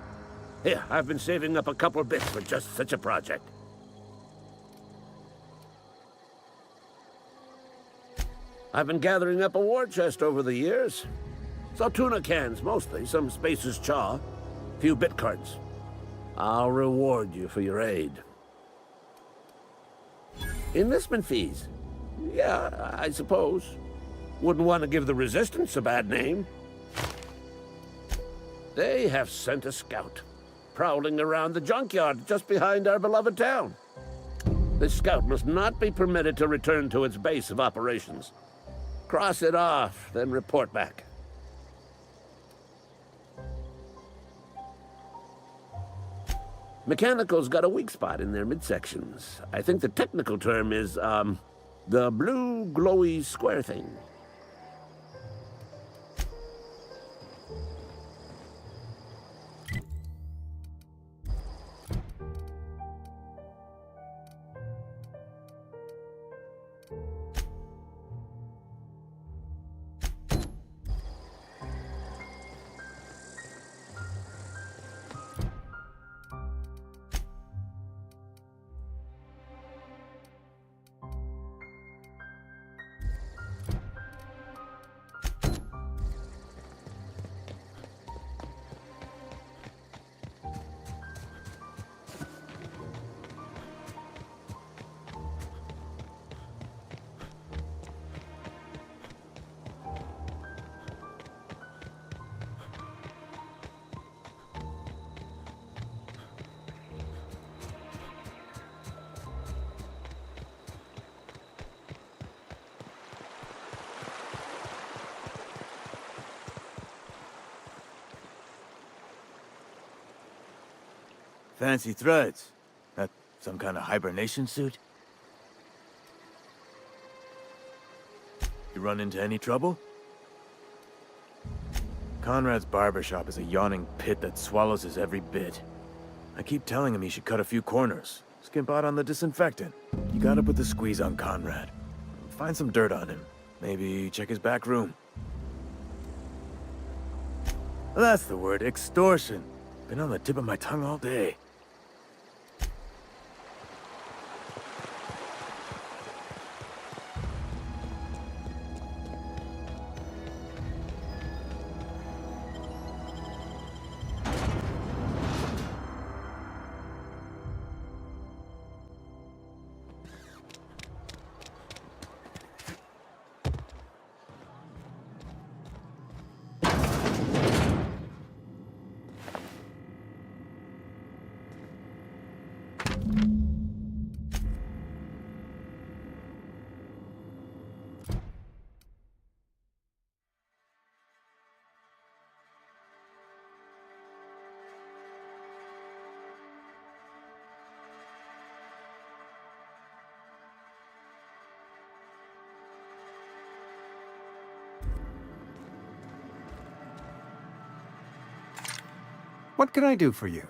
Here, I've been saving up a couple bits for just such a project. I've been gathering up a war chest over the years. Saw tuna cans, mostly, some Spacer's chaw, a few bit cards. I'll reward you for your aid. Enlistment fees? Yeah, I suppose. Wouldn't want to give the Resistance a bad name. They have sent a scout, prowling around the junkyard just behind our beloved town. This scout must not be permitted to return to its base of operations. Cross it off, then report back. Mechanicals got a weak spot in their midsections. I think the technical term is, the blue glowy square thing. Fancy threads. That some kind of hibernation suit? You run into any trouble? Conrad's barbershop is a yawning pit that swallows his every bit. I keep telling him he should cut a few corners, skimp out on the disinfectant. You gotta put the squeeze on Conrad. Find some dirt on him. Maybe check his back room. That's the word, extortion. Been on the tip of my tongue all day. What can I do for you?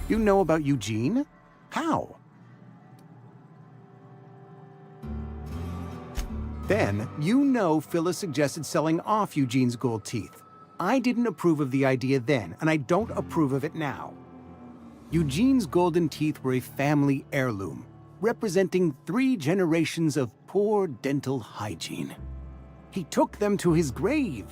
You know about Eugene? How? Then, you know Phyllis suggested selling off Eugene's gold teeth. I didn't approve of the idea then, and I don't approve of it now. Eugene's golden teeth were a family heirloom, representing 3 generations of poor dental hygiene. He took them to his grave.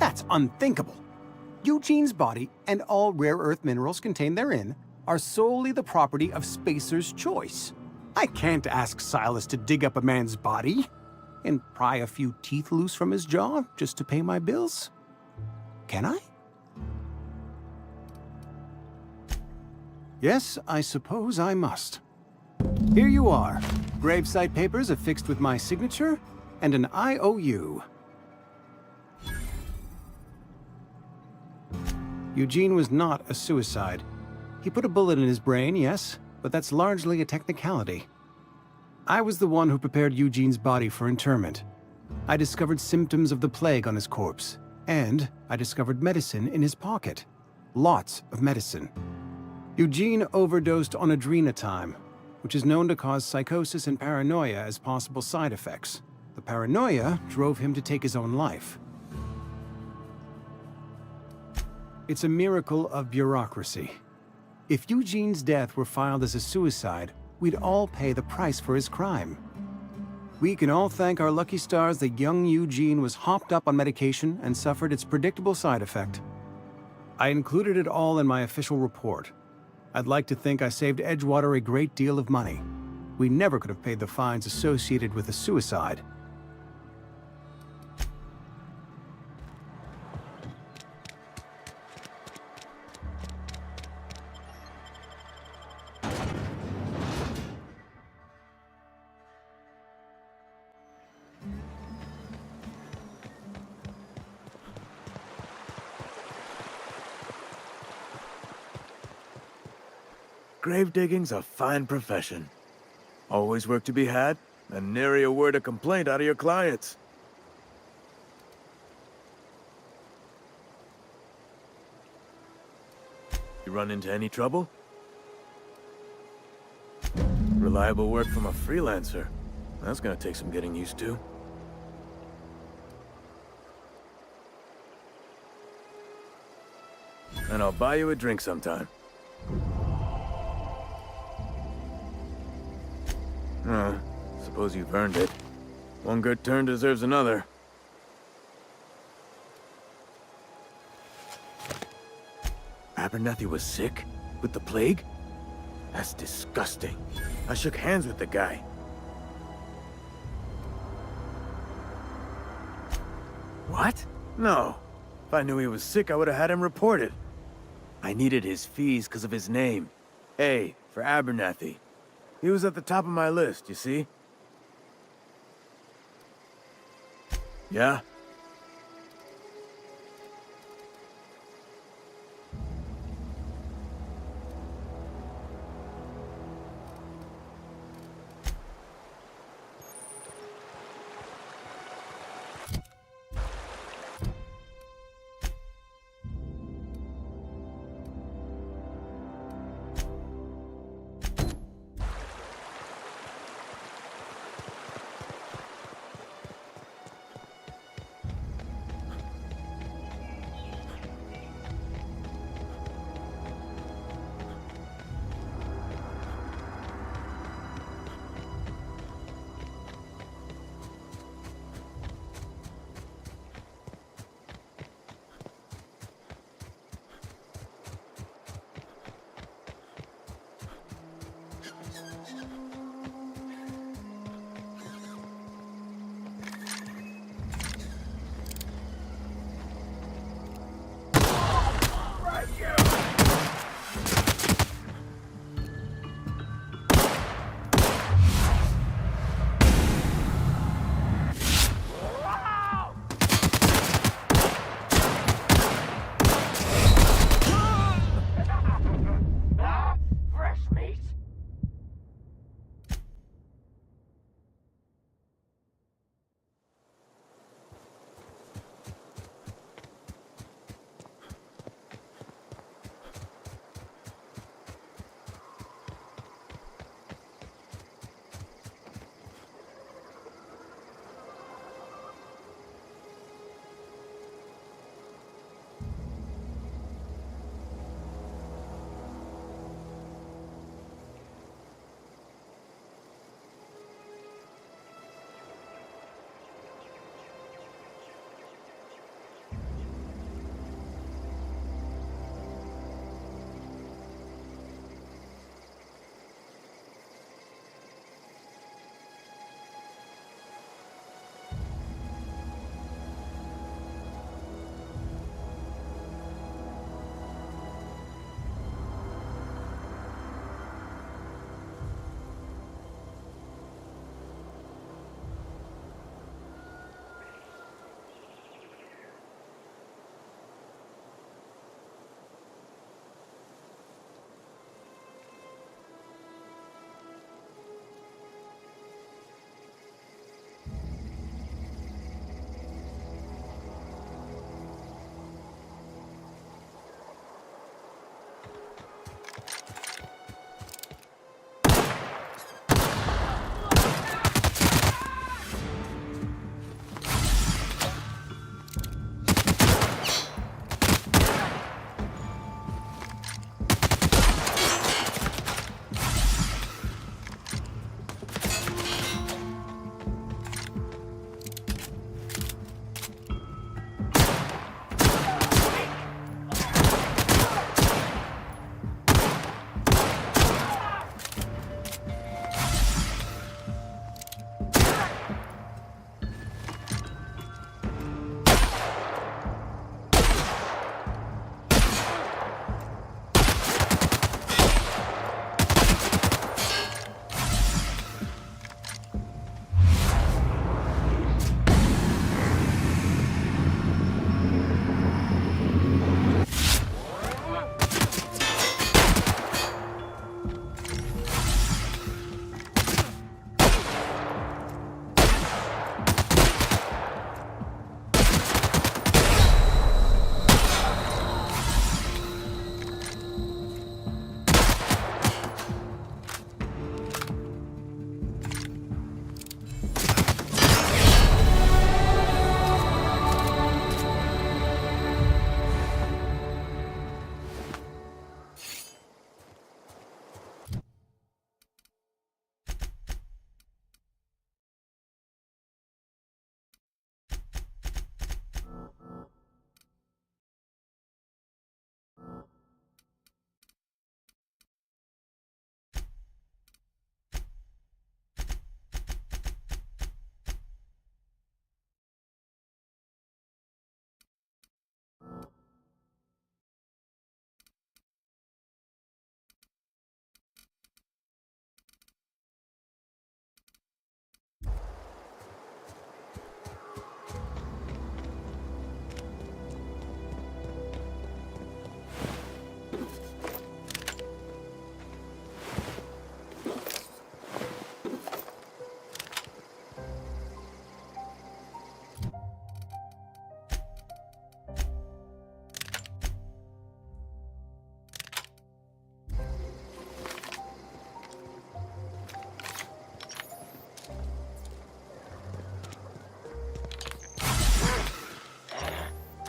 That's unthinkable. Eugene's body and all rare earth minerals contained therein are solely the property of Spacer's choice. I can't ask Silas to dig up a man's body and pry a few teeth loose from his jaw just to pay my bills. Can I? Yes, I suppose I must. Here you are. Gravesite papers affixed with my signature and an IOU. Eugene was not a suicide. He put a bullet in his brain, yes, but that's largely a technicality. I was the one who prepared Eugene's body for interment. I discovered symptoms of the plague on his corpse, and I discovered medicine in his pocket. Lots of medicine. Eugene overdosed on adrenatime, which is known to cause psychosis and paranoia as possible side effects. The paranoia drove him to take his own life. It's a miracle of bureaucracy. If Eugene's death were filed as a suicide, we'd all pay the price for his crime. We can all thank our lucky stars that young Eugene was hopped up on medication and suffered its predictable side effect. I included it all in my official report. I'd like to think I saved Edgewater a great deal of money. We never could have paid the fines associated with a suicide. Grave digging's a fine profession. Always work to be had, and nary a word of complaint out of your clients. You run into any trouble? Reliable work from a freelancer. That's gonna take some getting used to. And I'll buy you a drink sometime. Oh, suppose you've earned it. One good turn deserves another. Abernathy was sick? With the plague? That's disgusting. I shook hands with the guy. What? No. If I knew he was sick, I would have had him reported. I needed his fees because of his name. A for Abernathy. He was at the top of my list, you see? Yeah?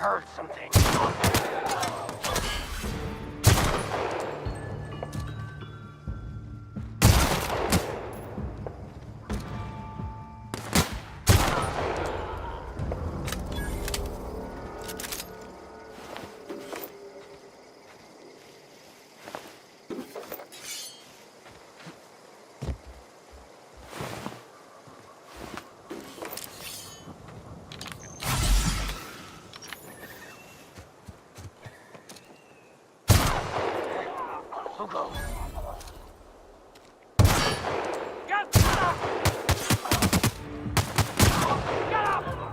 heard something. Who goes? Get up! Get up!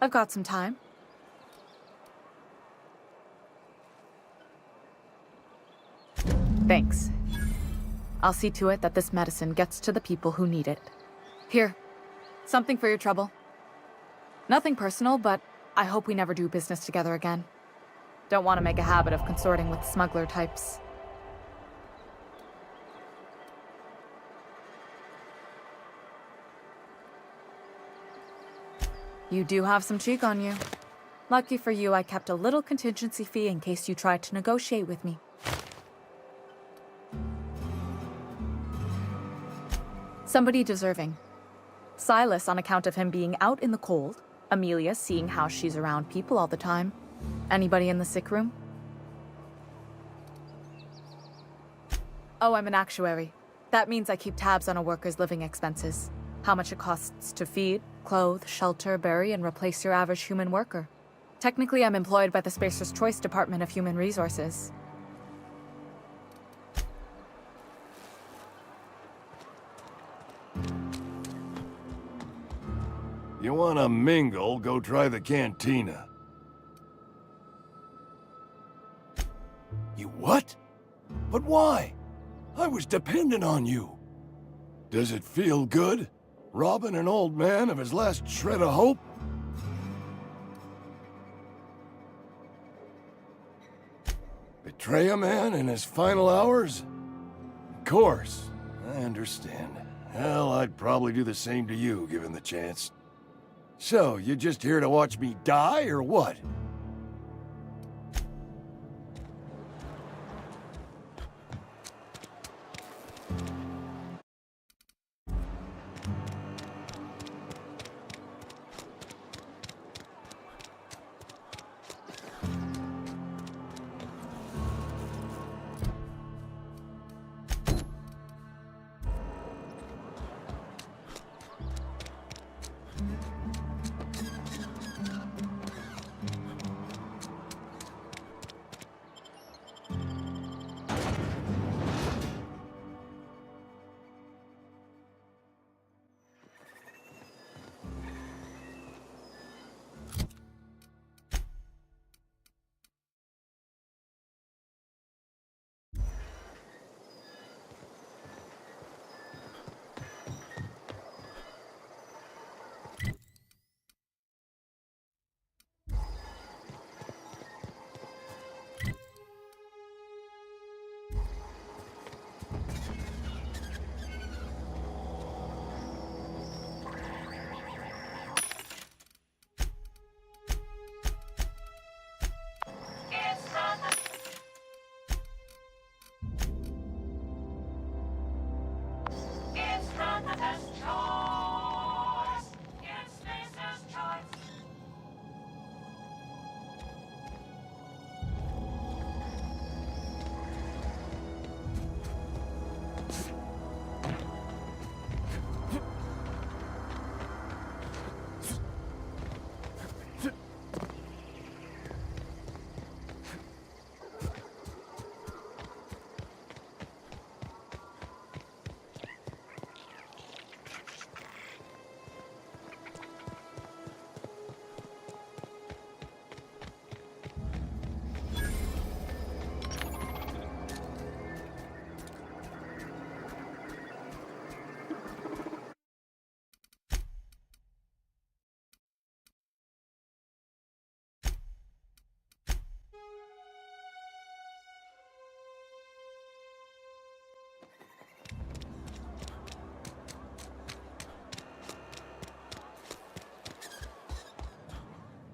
I've got some time. Thanks. I'll see to it that this medicine gets to the people who need it. Here, something for your trouble. Nothing personal, but I hope we never do business together again. Don't want to make a habit of consorting with smuggler types. You do have some cheek on you. Lucky for you, I kept a little contingency fee in case you tried to negotiate with me. Somebody deserving. Silas on account of him being out in the cold. Amelia seeing how she's around people all the time. Anybody in the sick room? Oh, I'm an actuary. That means I keep tabs on a worker's living expenses. How much it costs to feed, clothe, shelter, bury, and replace your average human worker. Technically, I'm employed by the Spacer's Choice Department of Human Resources. You wanna mingle, go try the cantina. You what? But why? I was dependent on you. Does it feel good? Robbing an old man of his last shred of hope? Betray a man in his final hours? Of course, I understand. Hell, I'd probably do the same to you, given the chance. So, you just here to watch me die, or what?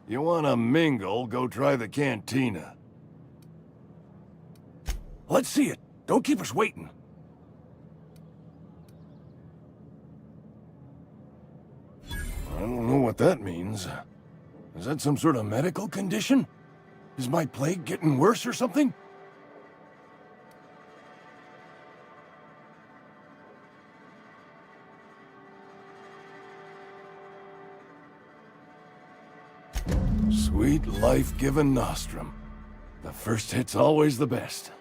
You wanna mingle, go try the cantina. Let's see it. Don't keep us waiting. I don't know what that means. Is that some sort of medical condition? Is my plague getting worse or something? Sweet life-giving nostrum. The first hit's always the best.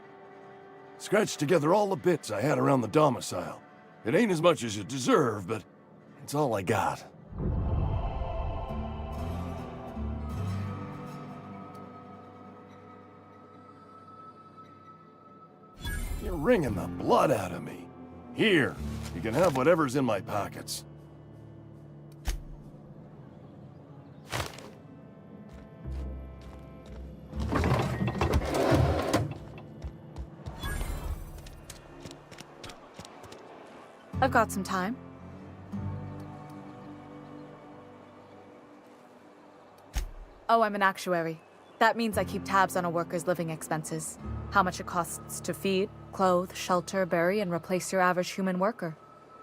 Scratched together all the bits I had around the domicile. It ain't as much as you deserve, but it's all I got. You're wringing the blood out of me. Here, you can have whatever's in my pockets. I've got some time. Oh, I'm an actuary. That means I keep tabs on a worker's living expenses. How much it costs to feed, clothe, shelter, bury, and replace your average human worker.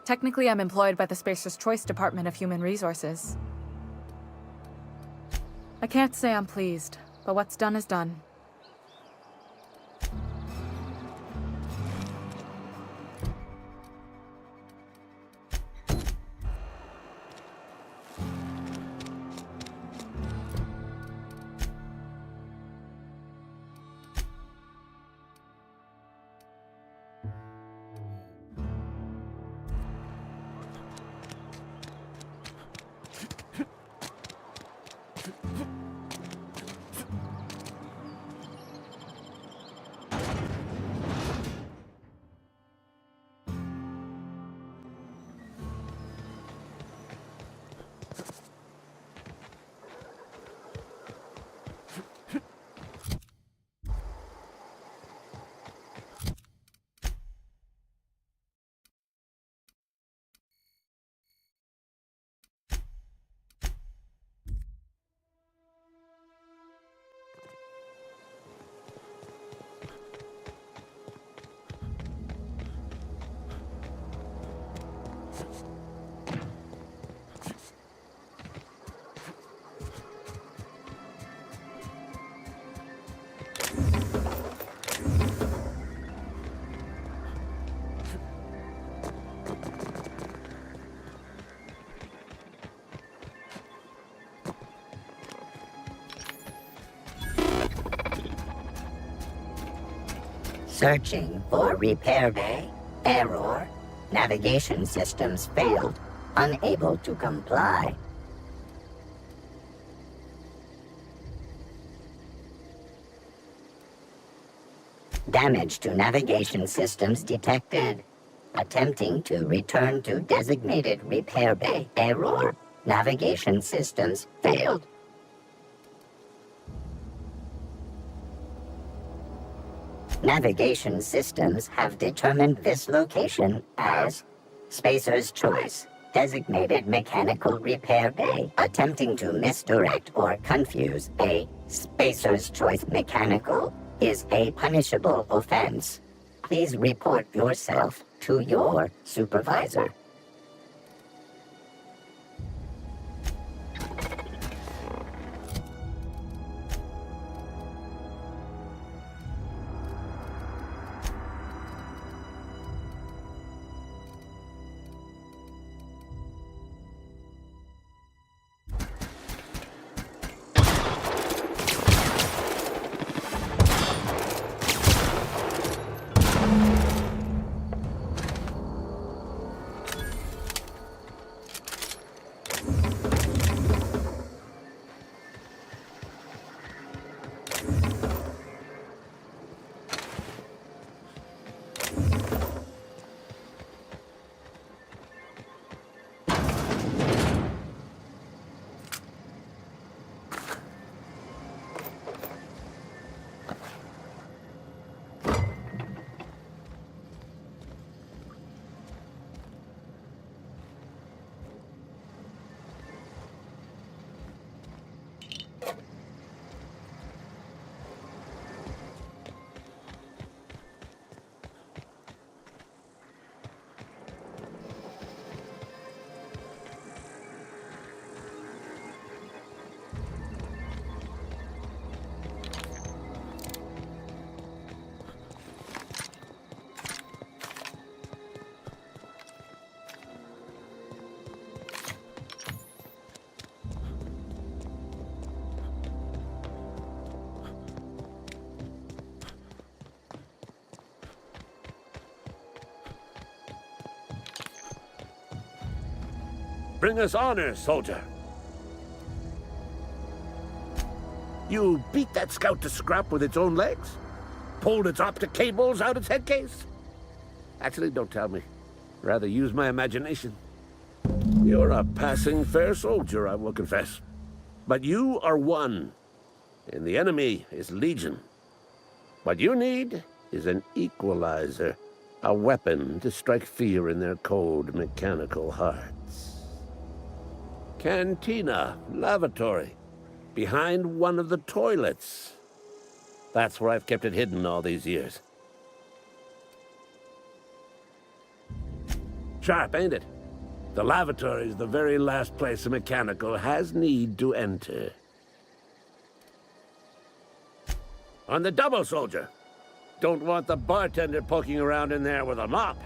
Technically, I'm employed by the Spacer's Choice Department of Human Resources. I can't say I'm pleased, but what's done is done. Searching for repair bay. Error. Navigation systems failed. Unable to comply. Damage to navigation systems detected. Attempting to return to designated repair bay. Error. Navigation systems failed. Navigation systems have determined this location as Spacer's Choice, designated mechanical repair bay. Attempting to misdirect or confuse a Spacer's Choice mechanical is a punishable offense. Please report yourself to your supervisor. Bring us honor, soldier. You beat that scout to scrap with its own legs? pulled its optic cables out its head case? Actually, don't tell me. Rather use my imagination. You're a passing fair soldier, I will confess. But you are one, and the enemy is legion. What you need is an equalizer, a weapon to strike fear in their cold, mechanical hearts. Cantina, lavatory, behind one of the toilets. That's where I've kept it hidden all these years. Sharp, ain't it? The lavatory is the very last place a mechanical has need to enter. On the double, soldier. Don't want the bartender poking around in there with a mop.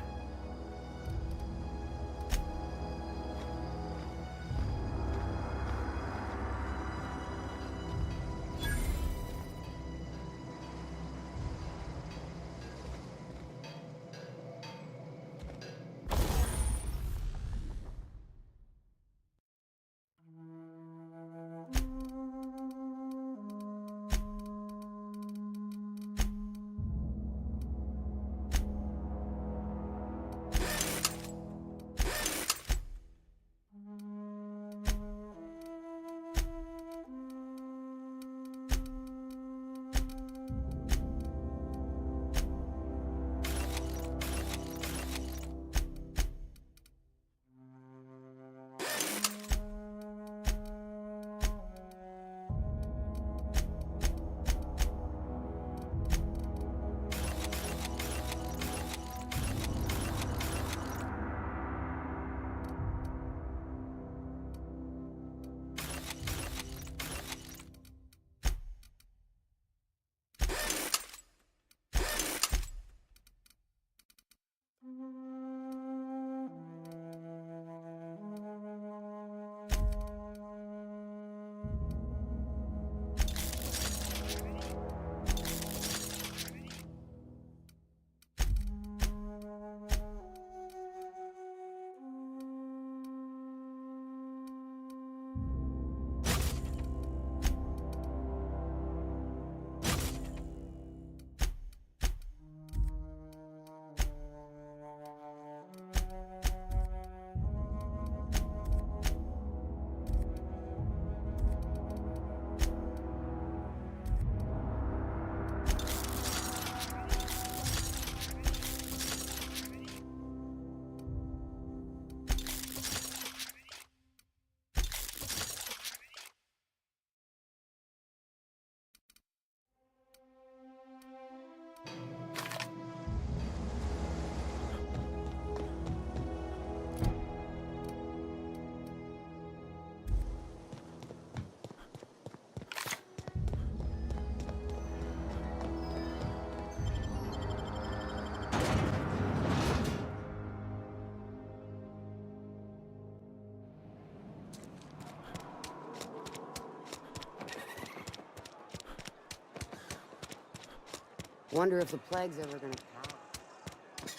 Wonder if the plague's ever gonna pass.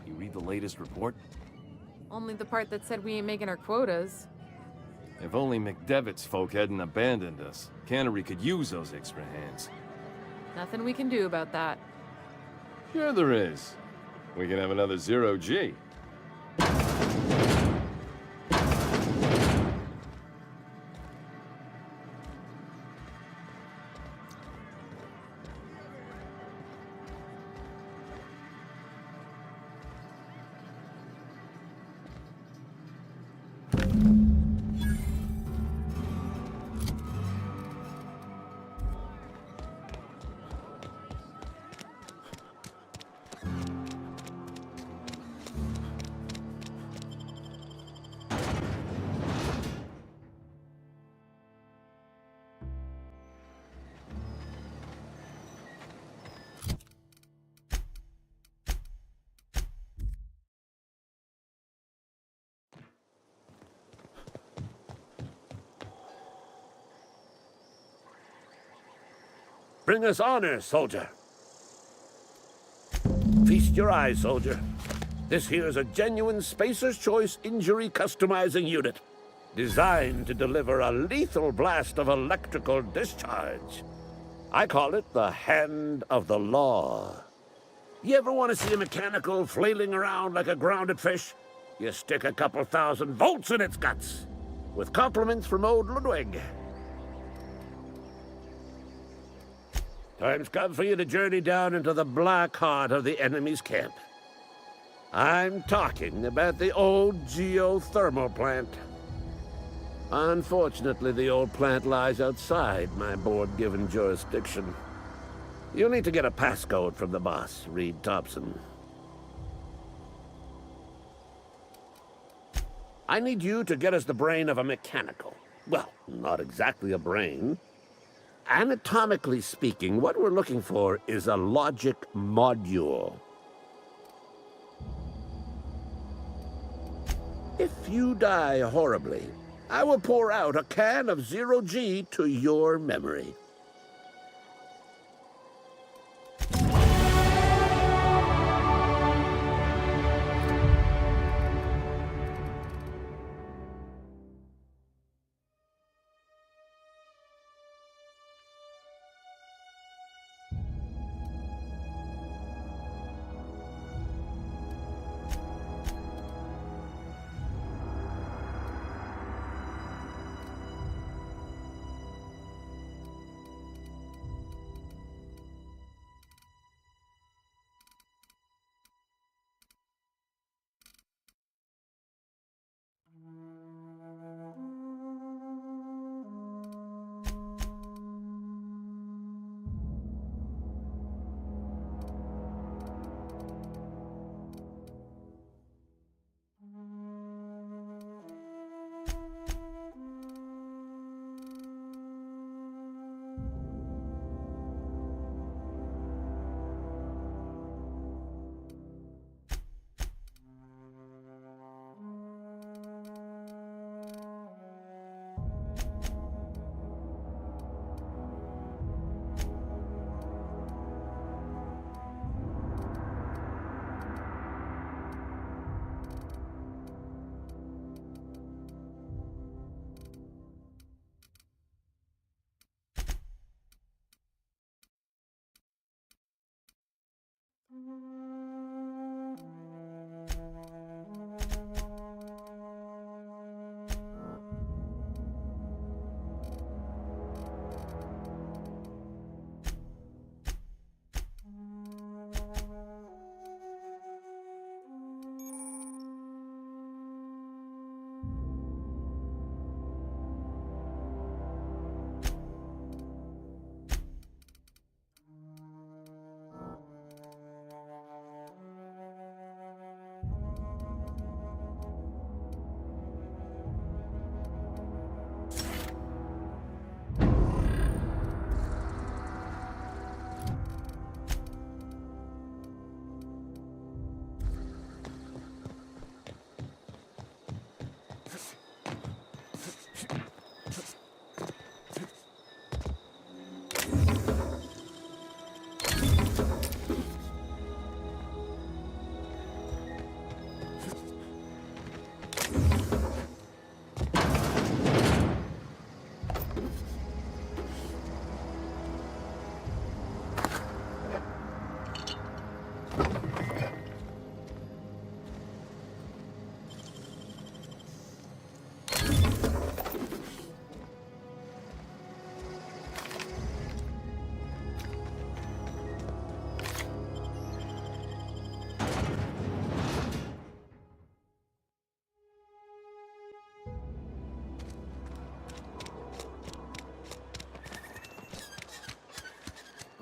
You read the latest report? Only the part that said we ain't making our quotas. If only McDevitt's folk hadn't abandoned us. Cannery could use those extra hands. Nothing we can do about that. Sure there is. We can have another zero-G. Bring us honor, soldier. Feast your eyes, soldier. This here's a genuine Spacer's Choice injury customizing unit. designed to deliver a lethal blast of electrical discharge. I call it the hand of the law. You ever want to see a mechanical flailing around like a grounded fish? You stick a couple thousand volts in its guts. With compliments from old Ludwig. Time's come for you to journey down into the black heart of the enemy's camp. I'm talking about the old geothermal plant. Unfortunately, the old plant lies outside my board-given jurisdiction. You'll need to get a passcode from the boss, Reed Thompson. I need you to get us the brain of a mechanical. Well, not exactly a brain. Anatomically speaking, what we're looking for is a logic module. If you die horribly, I will pour out a can of zero-G to your memory.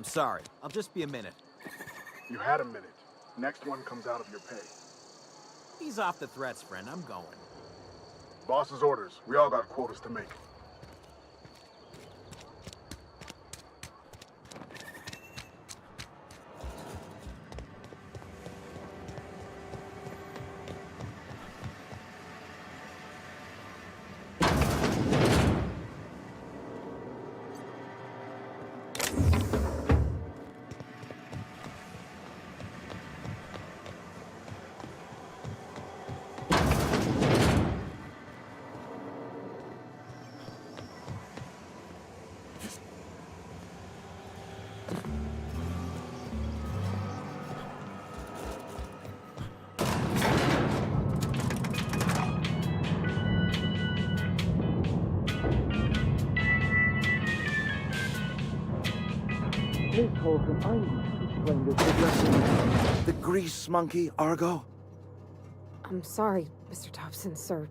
I'm sorry. I'll just be a minute. You had a minute. Next one comes out of your pay. Ease off the threats, friend. I'm going. Boss's orders. We all got quotas to make. Miss Holcomb, I need to explain this addressing the grease monkey, Argo. I'm sorry, Mr. Thompson, sir.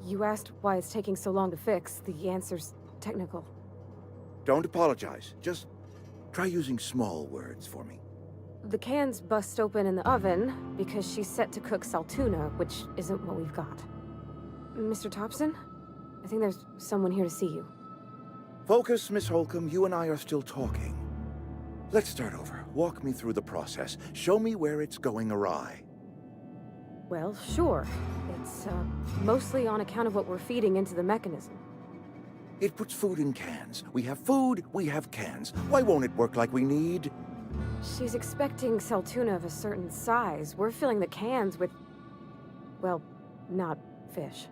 You asked why it's taking so long to fix. The answer's technical. Don't apologize. Just try using small words for me. The cans bust open in the oven because she's set to cook saltuna, which isn't what we've got. Mr. Thompson? I think there's someone here to see you. Focus, Miss Holcomb. You and I are still talking. Let's start over. Walk me through the process. Show me where it's going awry. Well, sure. It's, mostly on account of what we're feeding into the mechanism. It puts food in cans. We have food, we have cans. Why won't it work like we need? She's expecting saltuna of a certain size. We're filling the cans with, well, not fish.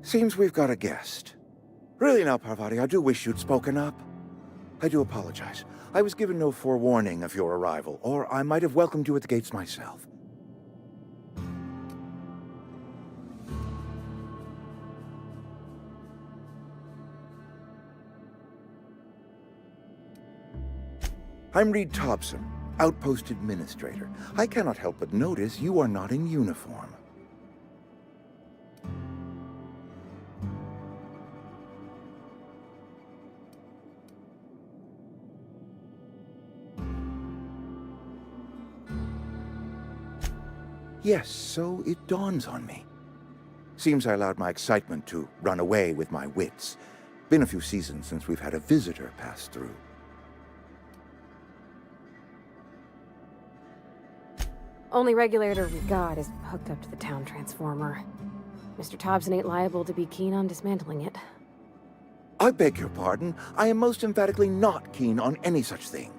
Seems we've got a guest. Really now, Parvati, I do wish you'd spoken up. I do apologize. I was given no forewarning of your arrival, or I might have welcomed you at the gates myself. I'm Reed Thompson, Outpost Administrator. I cannot help but notice you are not in uniform. Yes, so it dawns on me. Seems I allowed my excitement to run away with my wits. Been a few seasons since we've had a visitor pass through. Only regulator we got is hooked up to the town transformer. Mr. Thompson ain't liable to be keen on dismantling it. I beg your pardon. I am most emphatically not keen on any such thing.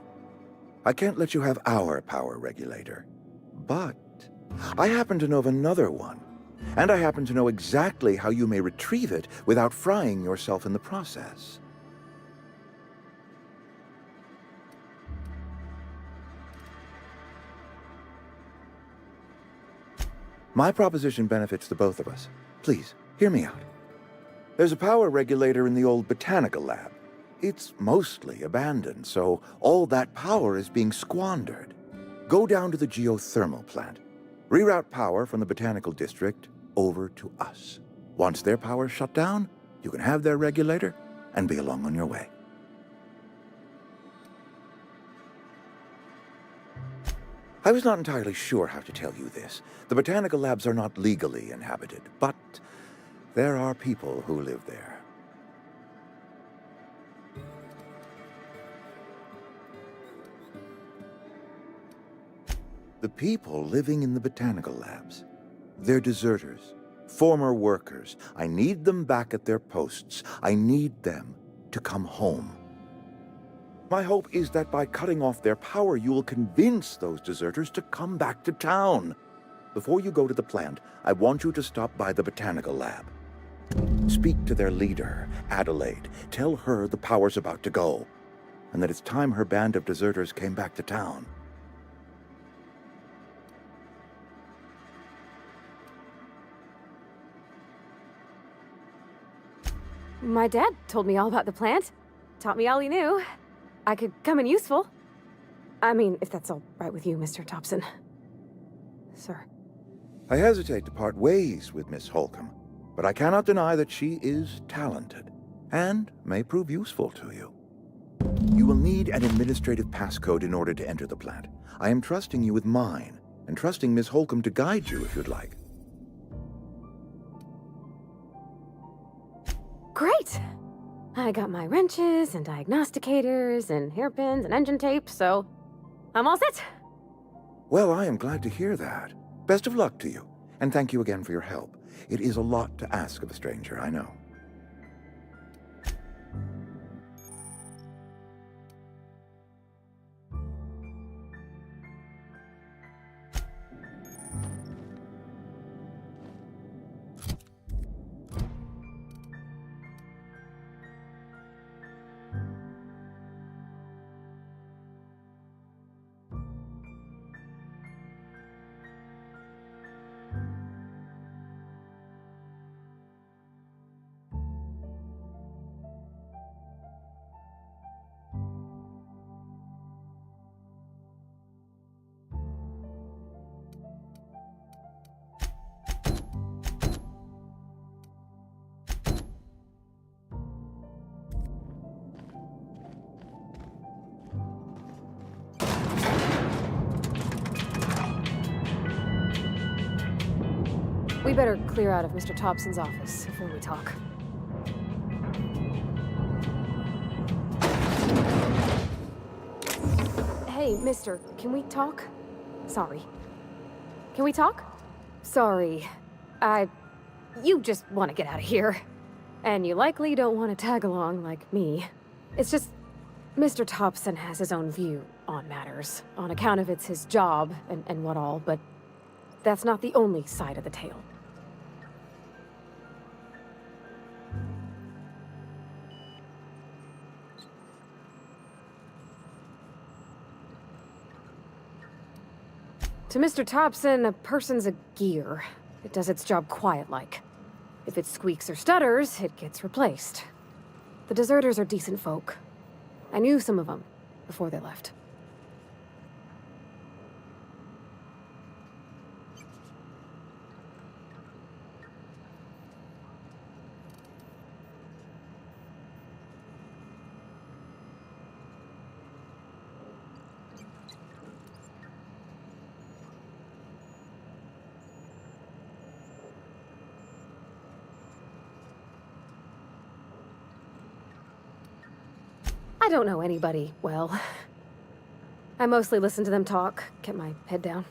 I can't let you have our power regulator. But I happen to know of another one, and I happen to know exactly how you may retrieve it without frying yourself in the process. My proposition benefits the both of us. Please, hear me out. There's a power regulator in the old botanical lab. It's mostly abandoned, so all that power is being squandered. Go down to the geothermal plant. Reroute power from the botanical district over to us. Once their power's shut down, you can have their regulator and be along on your way. I was not entirely sure how to tell you this. The botanical labs are not legally inhabited, but there are people who live there. The people living in the botanical labs, they're deserters, former workers. I need them back at their posts. I need them to come home. My hope is that by cutting off their power, you will convince those deserters to come back to town. Before you go to the plant, I want you to stop by the botanical lab. Speak to their leader, Adelaide. Tell her the power's about to go, and that it's time her band of deserters came back to town. My dad told me all about the plant. Taught me all he knew. I could come in useful. I mean, if that's all right with you, Mr. Thompson. Sir. I hesitate to part ways with Miss Holcomb, but I cannot deny that she is talented and may prove useful to you. You will need an administrative passcode in order to enter the plant. I am trusting you with mine, and trusting Miss Holcomb to guide you if you'd like. Great! I got my wrenches and diagnosticators and hairpins and engine tape, so I'm all set. Well, I am glad to hear that. Best of luck to you, and thank you again for your help. It is a lot to ask of a stranger, I know. We better clear out of Mr. Thompson's office before we talk. Hey, mister, can we talk? Sorry. Can we talk? Sorry. You just want to get out of here. And you likely don't want to tag along like me. It's just, Mr. Thompson has his own view on matters, on account of it's his job and what all, but that's not the only side of the tale. To Mr. Thompson, a person's a gear. It does its job quiet-like. If it squeaks or stutters, it gets replaced. The deserters are decent folk. I knew some of them before they left. I don't know anybody well. I mostly listen to them talk, kept my head down.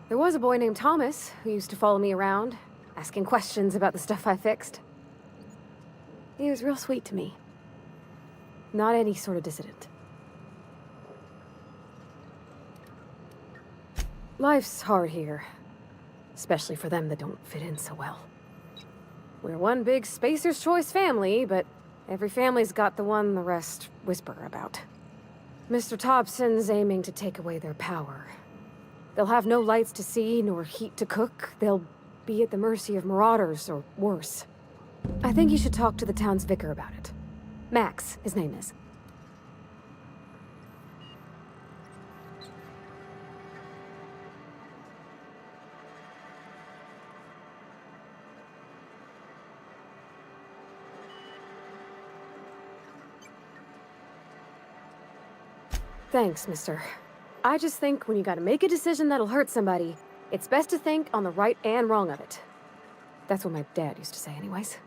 There was a boy named Thomas who used to follow me around, asking questions about the stuff I fixed. He was real sweet to me. Not any sort of dissident. Life's hard here, especially for them that don't fit in so well. We're one big Spacer's Choice family, but every family's got the one the rest whisper about. Mr. Thompson's aiming to take away their power. They'll have no lights to see, nor heat to cook. They'll be at the mercy of marauders, or worse. I think you should talk to the town's vicar about it. Max, his name is. Thanks, mister. I just think when you gotta make a decision that'll hurt somebody, it's best to think on the right and wrong of it. That's what my dad used to say anyways.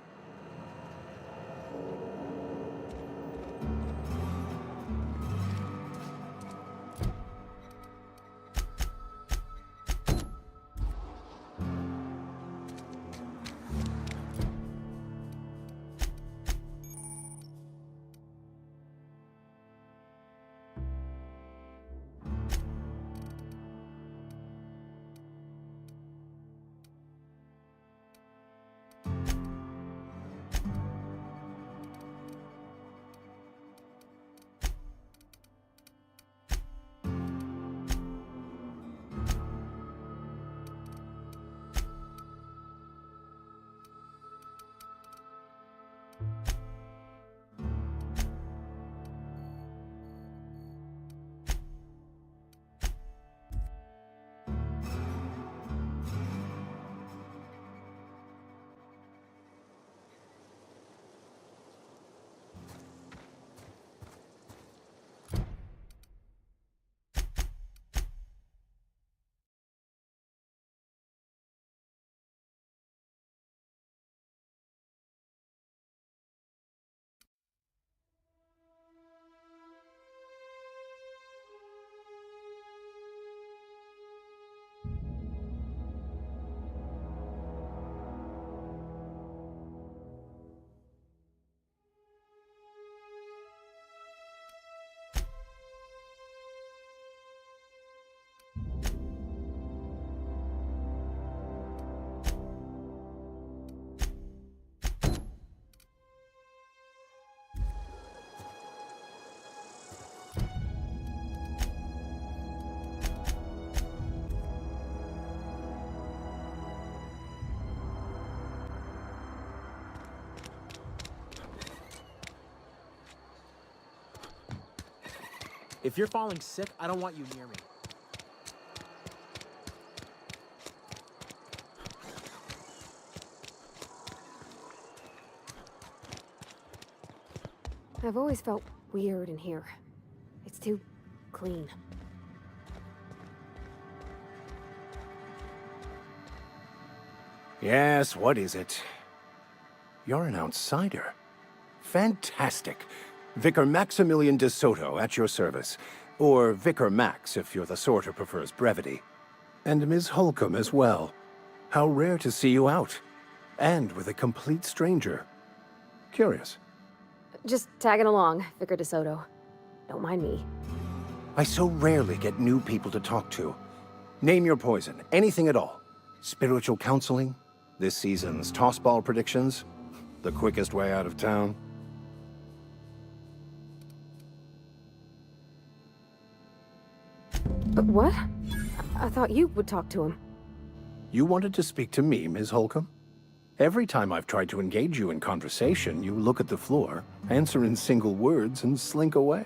If you're falling sick, I don't want you near me. I've always felt weird in here. It's too clean. Yes, what is it? You're an outsider. Fantastic. Vicar Maximilian de Soto at your service. Or Vicar Max if you're the sort who prefers brevity. And Ms. Holcomb as well. How rare to see you out. And with a complete stranger. Curious. Just tagging along, Vicar de Soto. Don't mind me. I so rarely get new people to talk to. Name your poison, anything at all. Spiritual counseling, this season's tossball predictions, the quickest way out of town. What? I thought you would talk to him. You wanted to speak to me, Ms. Holcomb? Every time I've tried to engage you in conversation, you look at the floor, answer in single words, and slink away.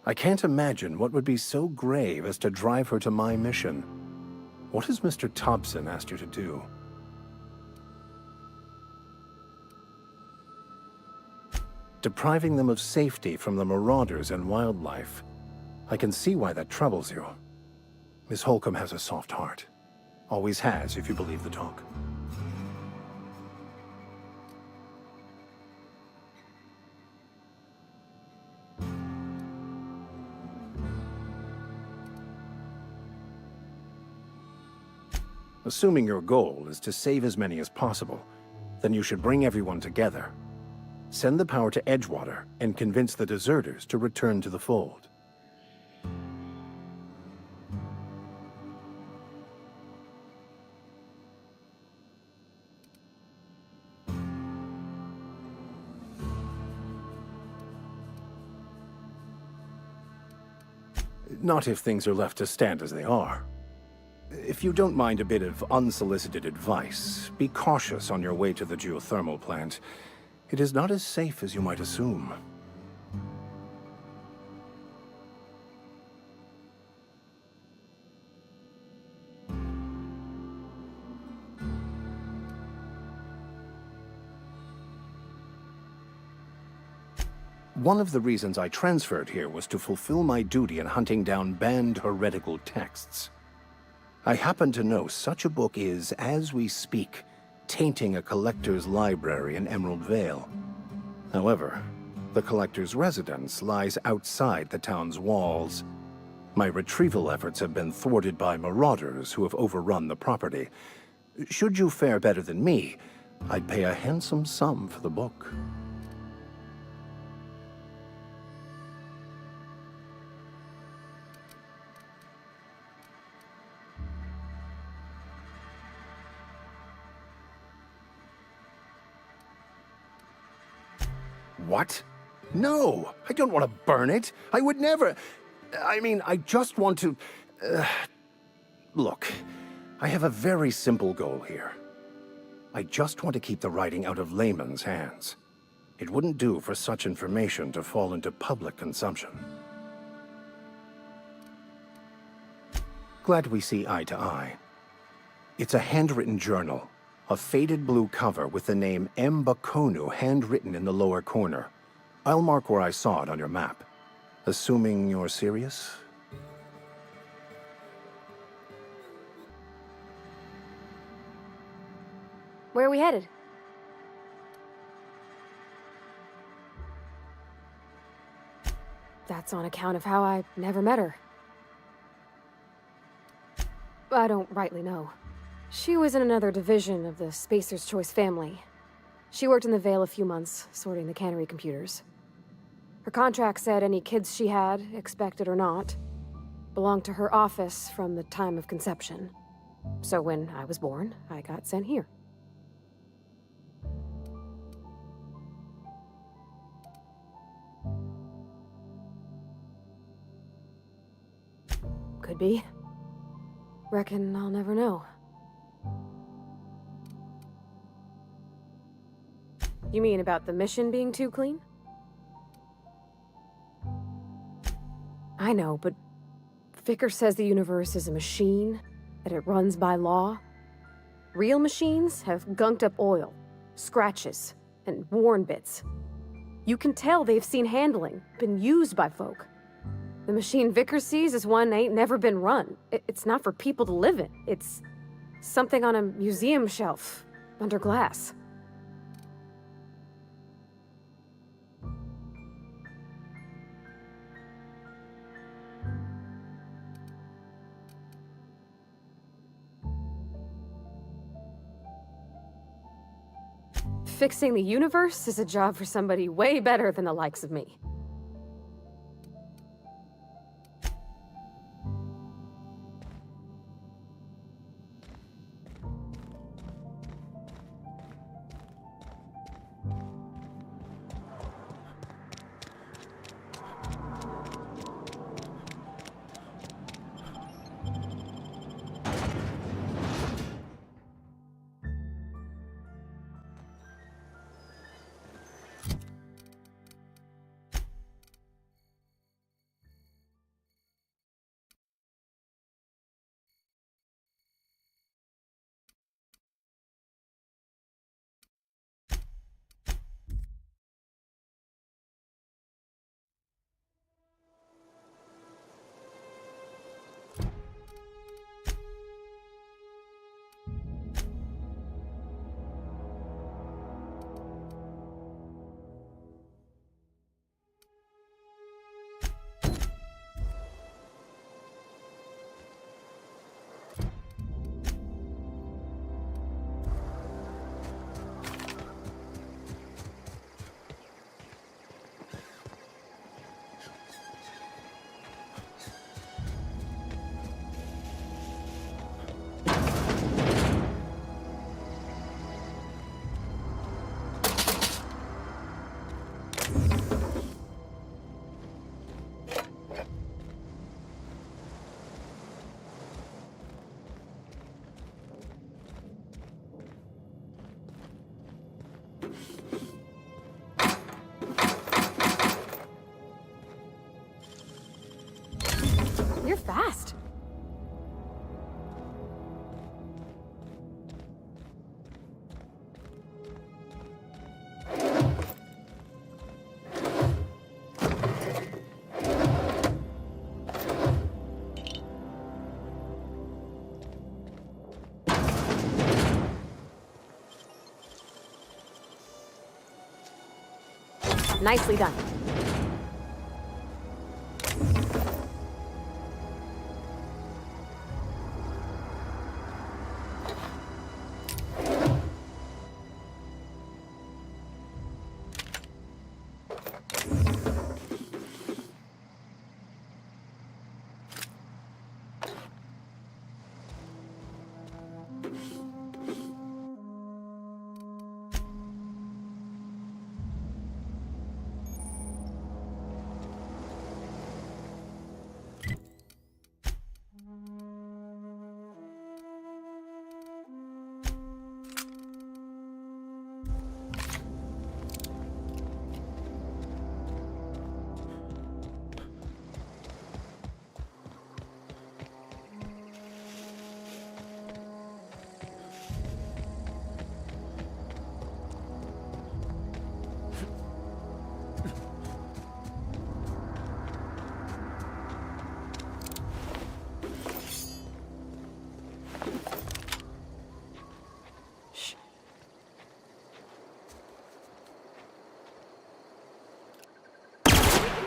I can't imagine what would be so grave as to drive her to my mission. What has Mr. Thompson asked you to do? Depriving them of safety from the marauders and wildlife. I can see why that troubles you. Miss Holcomb has a soft heart. Always has, if you believe the talk. Assuming your goal is to save as many as possible, then you should bring everyone together. Send the power to Edgewater and convince the deserters to return to the fold. Not if things are left to stand as they are. If you don't mind a bit of unsolicited advice, be cautious on your way to the geothermal plant. It is not as safe as you might assume. One of the reasons I transferred here was to fulfill my duty in hunting down banned heretical texts. I happen to know such a book is, as we speak, tainting a collector's library in Emerald Vale. However, the collector's residence lies outside the town's walls. My retrieval efforts have been thwarted by marauders who have overrun the property. Should you fare better than me, I'd pay a handsome sum for the book. What? No, I don't want to burn it. I would never. I mean, I just want to... Look, I have a very simple goal here. I just want to keep the writing out of layman's hands. It wouldn't do for such information to fall into public consumption. Glad we see eye to eye. It's a handwritten journal. A faded blue cover with the name M. Bakonu handwritten in the lower corner. I'll mark where I saw it on your map. Assuming you're serious? Where are we headed? That's on account of how I never met her. I don't rightly know. She was in another division of the Spacer's Choice family. She worked in the Vale a few months, sorting the cannery computers. Her contract said any kids she had, expected or not, belonged to her office from the time of conception. So when I was born, I got sent here. Could be. Reckon I'll never know. You mean about the mission being too clean? I know, but Vicker says the universe is a machine, that it runs by law. Real machines have gunked up oil, scratches, and worn bits. You can tell they've seen handling, been used by folk. The machine Vicker sees is one ain't never been run. It's not for people to live in. It's Something on a museum shelf, under glass. Fixing the universe is a job for somebody way better than the likes of me. You're fast. Nicely done.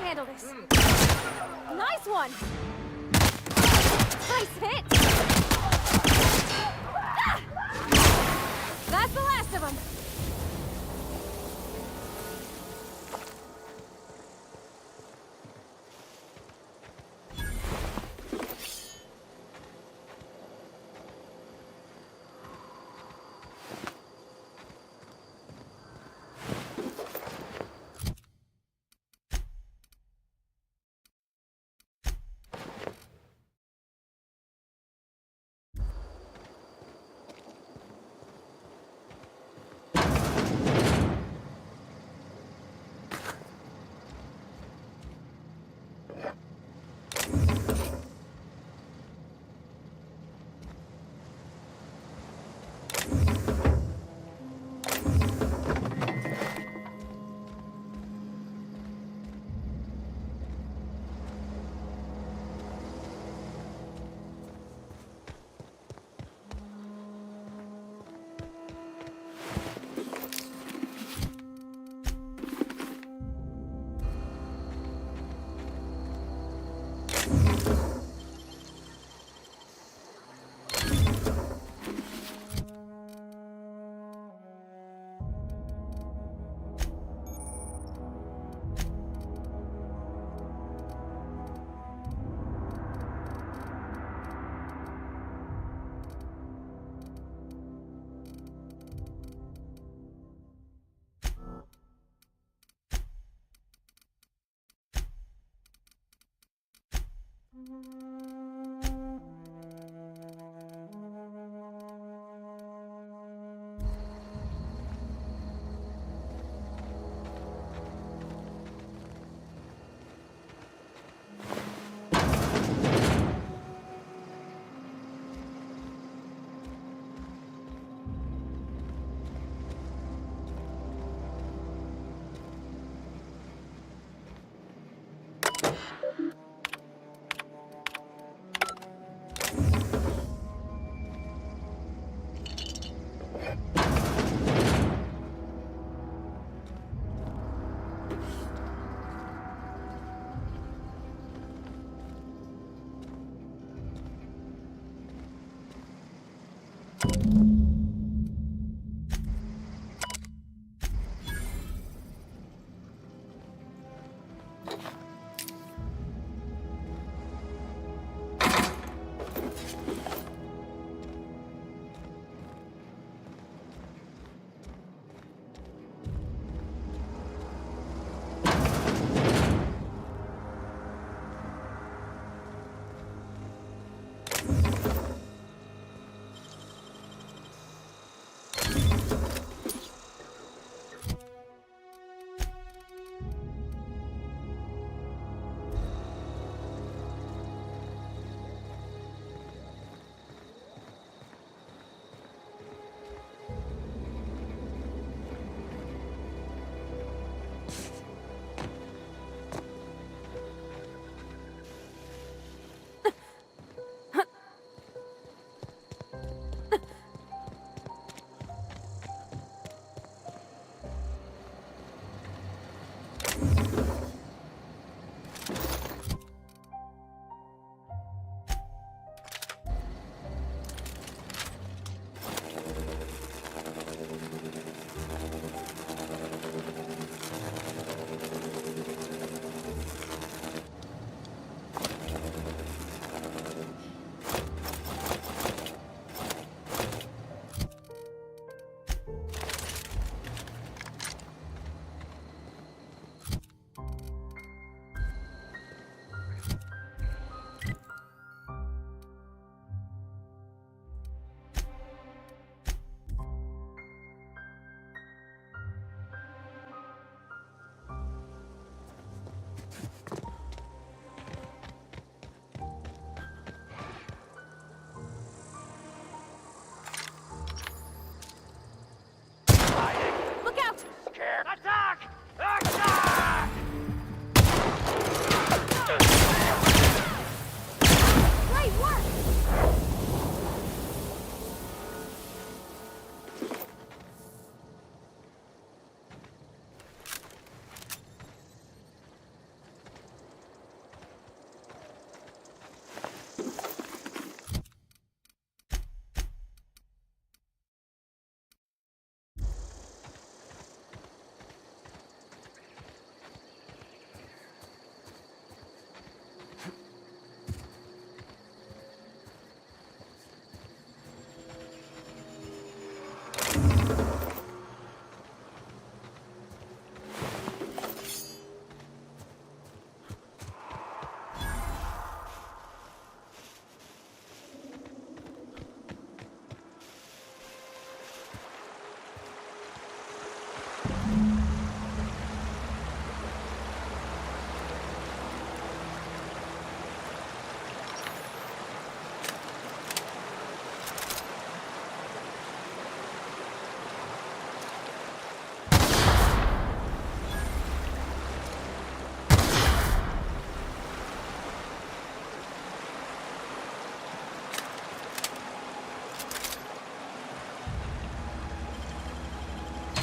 Handle this. Nice one! Nice hit! Ah! That's the last of them!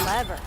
Clever.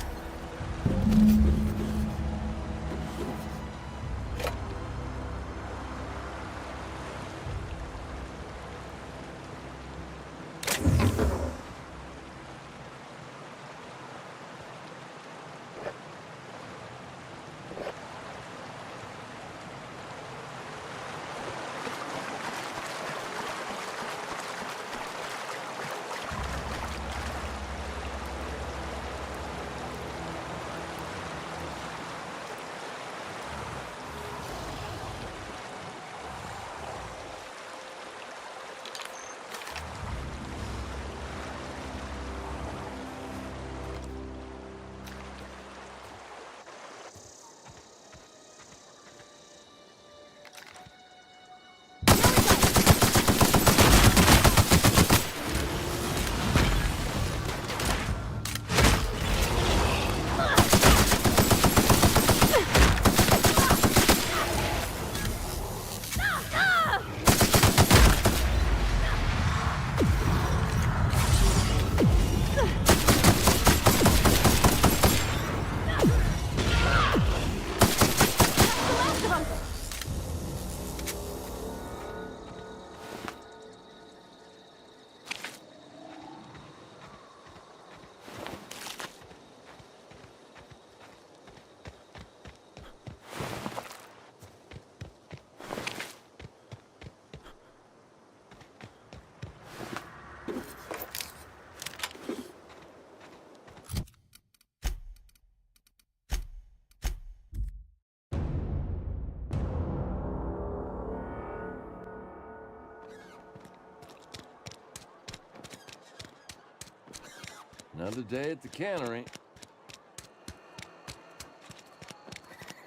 Another day at the cannery.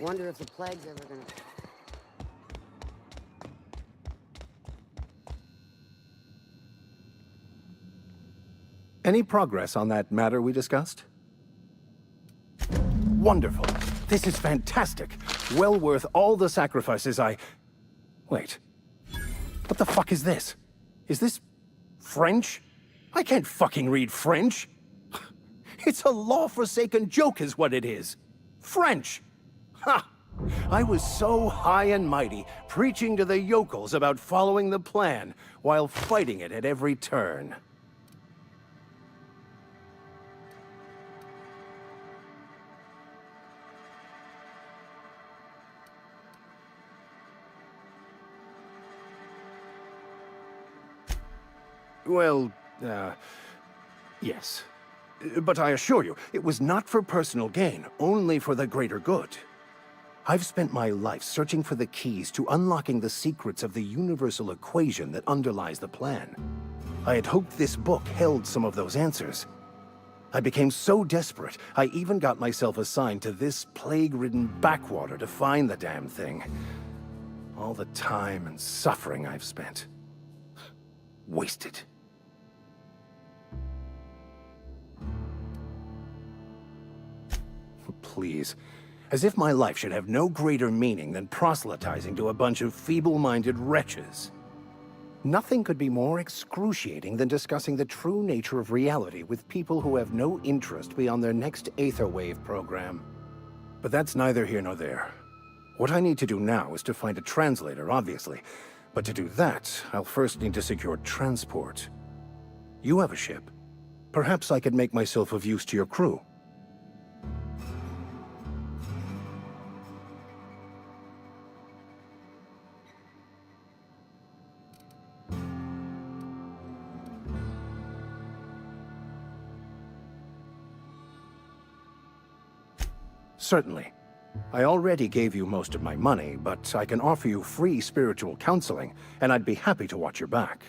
Wonder if the plague's ever gonna... Any progress on that matter we discussed? Wonderful. This is fantastic. Well worth all the sacrifices I... Wait. What the fuck is this? Is this... French? I can't fucking read French. It's a law-forsaken joke is what it is. French! Ha! I was so high and mighty, preaching to the yokels about following the plan, while fighting it at every turn. Well, yes. But I assure you, it was not for personal gain, only for the greater good. I've spent my life searching for the keys to unlocking the secrets of the universal equation that underlies the plan. I had hoped this book held some of those answers. I became so desperate, I even got myself assigned to this plague-ridden backwater to find the damn thing. All the time and suffering I've spent. Wasted. Please. As if my life should have no greater meaning than proselytizing to a bunch of feeble-minded wretches. Nothing could be more excruciating than discussing the true nature of reality with people who have no interest beyond their next Aetherwave program. But that's neither here nor there. What I need to do now is to find a translator, obviously. But to do that, I'll first need to secure transport. You have a ship. Perhaps I could make myself of use to your crew. Certainly. I already gave you most of my money, but I can offer you free spiritual counseling, and I'd be happy to watch your back.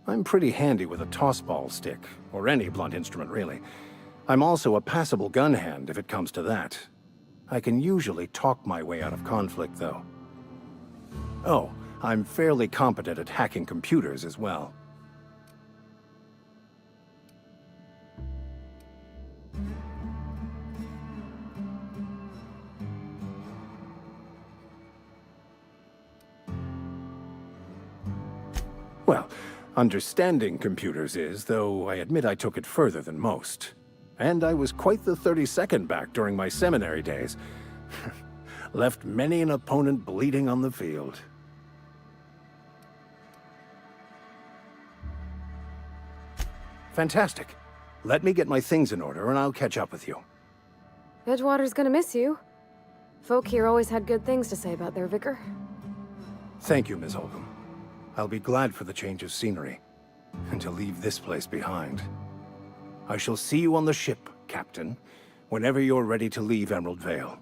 I'm pretty handy with a tossball stick, or any blunt instrument really. I'm also a passable gun hand if it comes to that. I can usually talk my way out of conflict, though. Oh, I'm fairly competent at hacking computers as well. Well, understanding computers is, though I admit I took it further than most. And I was quite the 32nd back during my seminary days. Left many an opponent bleeding on the field. Fantastic. Let me get my things in order and I'll catch up with you. Edgewater's gonna miss you. Folk here always had good things to say about their vicar. Thank you, Ms. Holcomb. I'll be glad for the change of scenery, and to leave this place behind. I shall see you on the ship, Captain, whenever you're ready to leave Emerald Vale.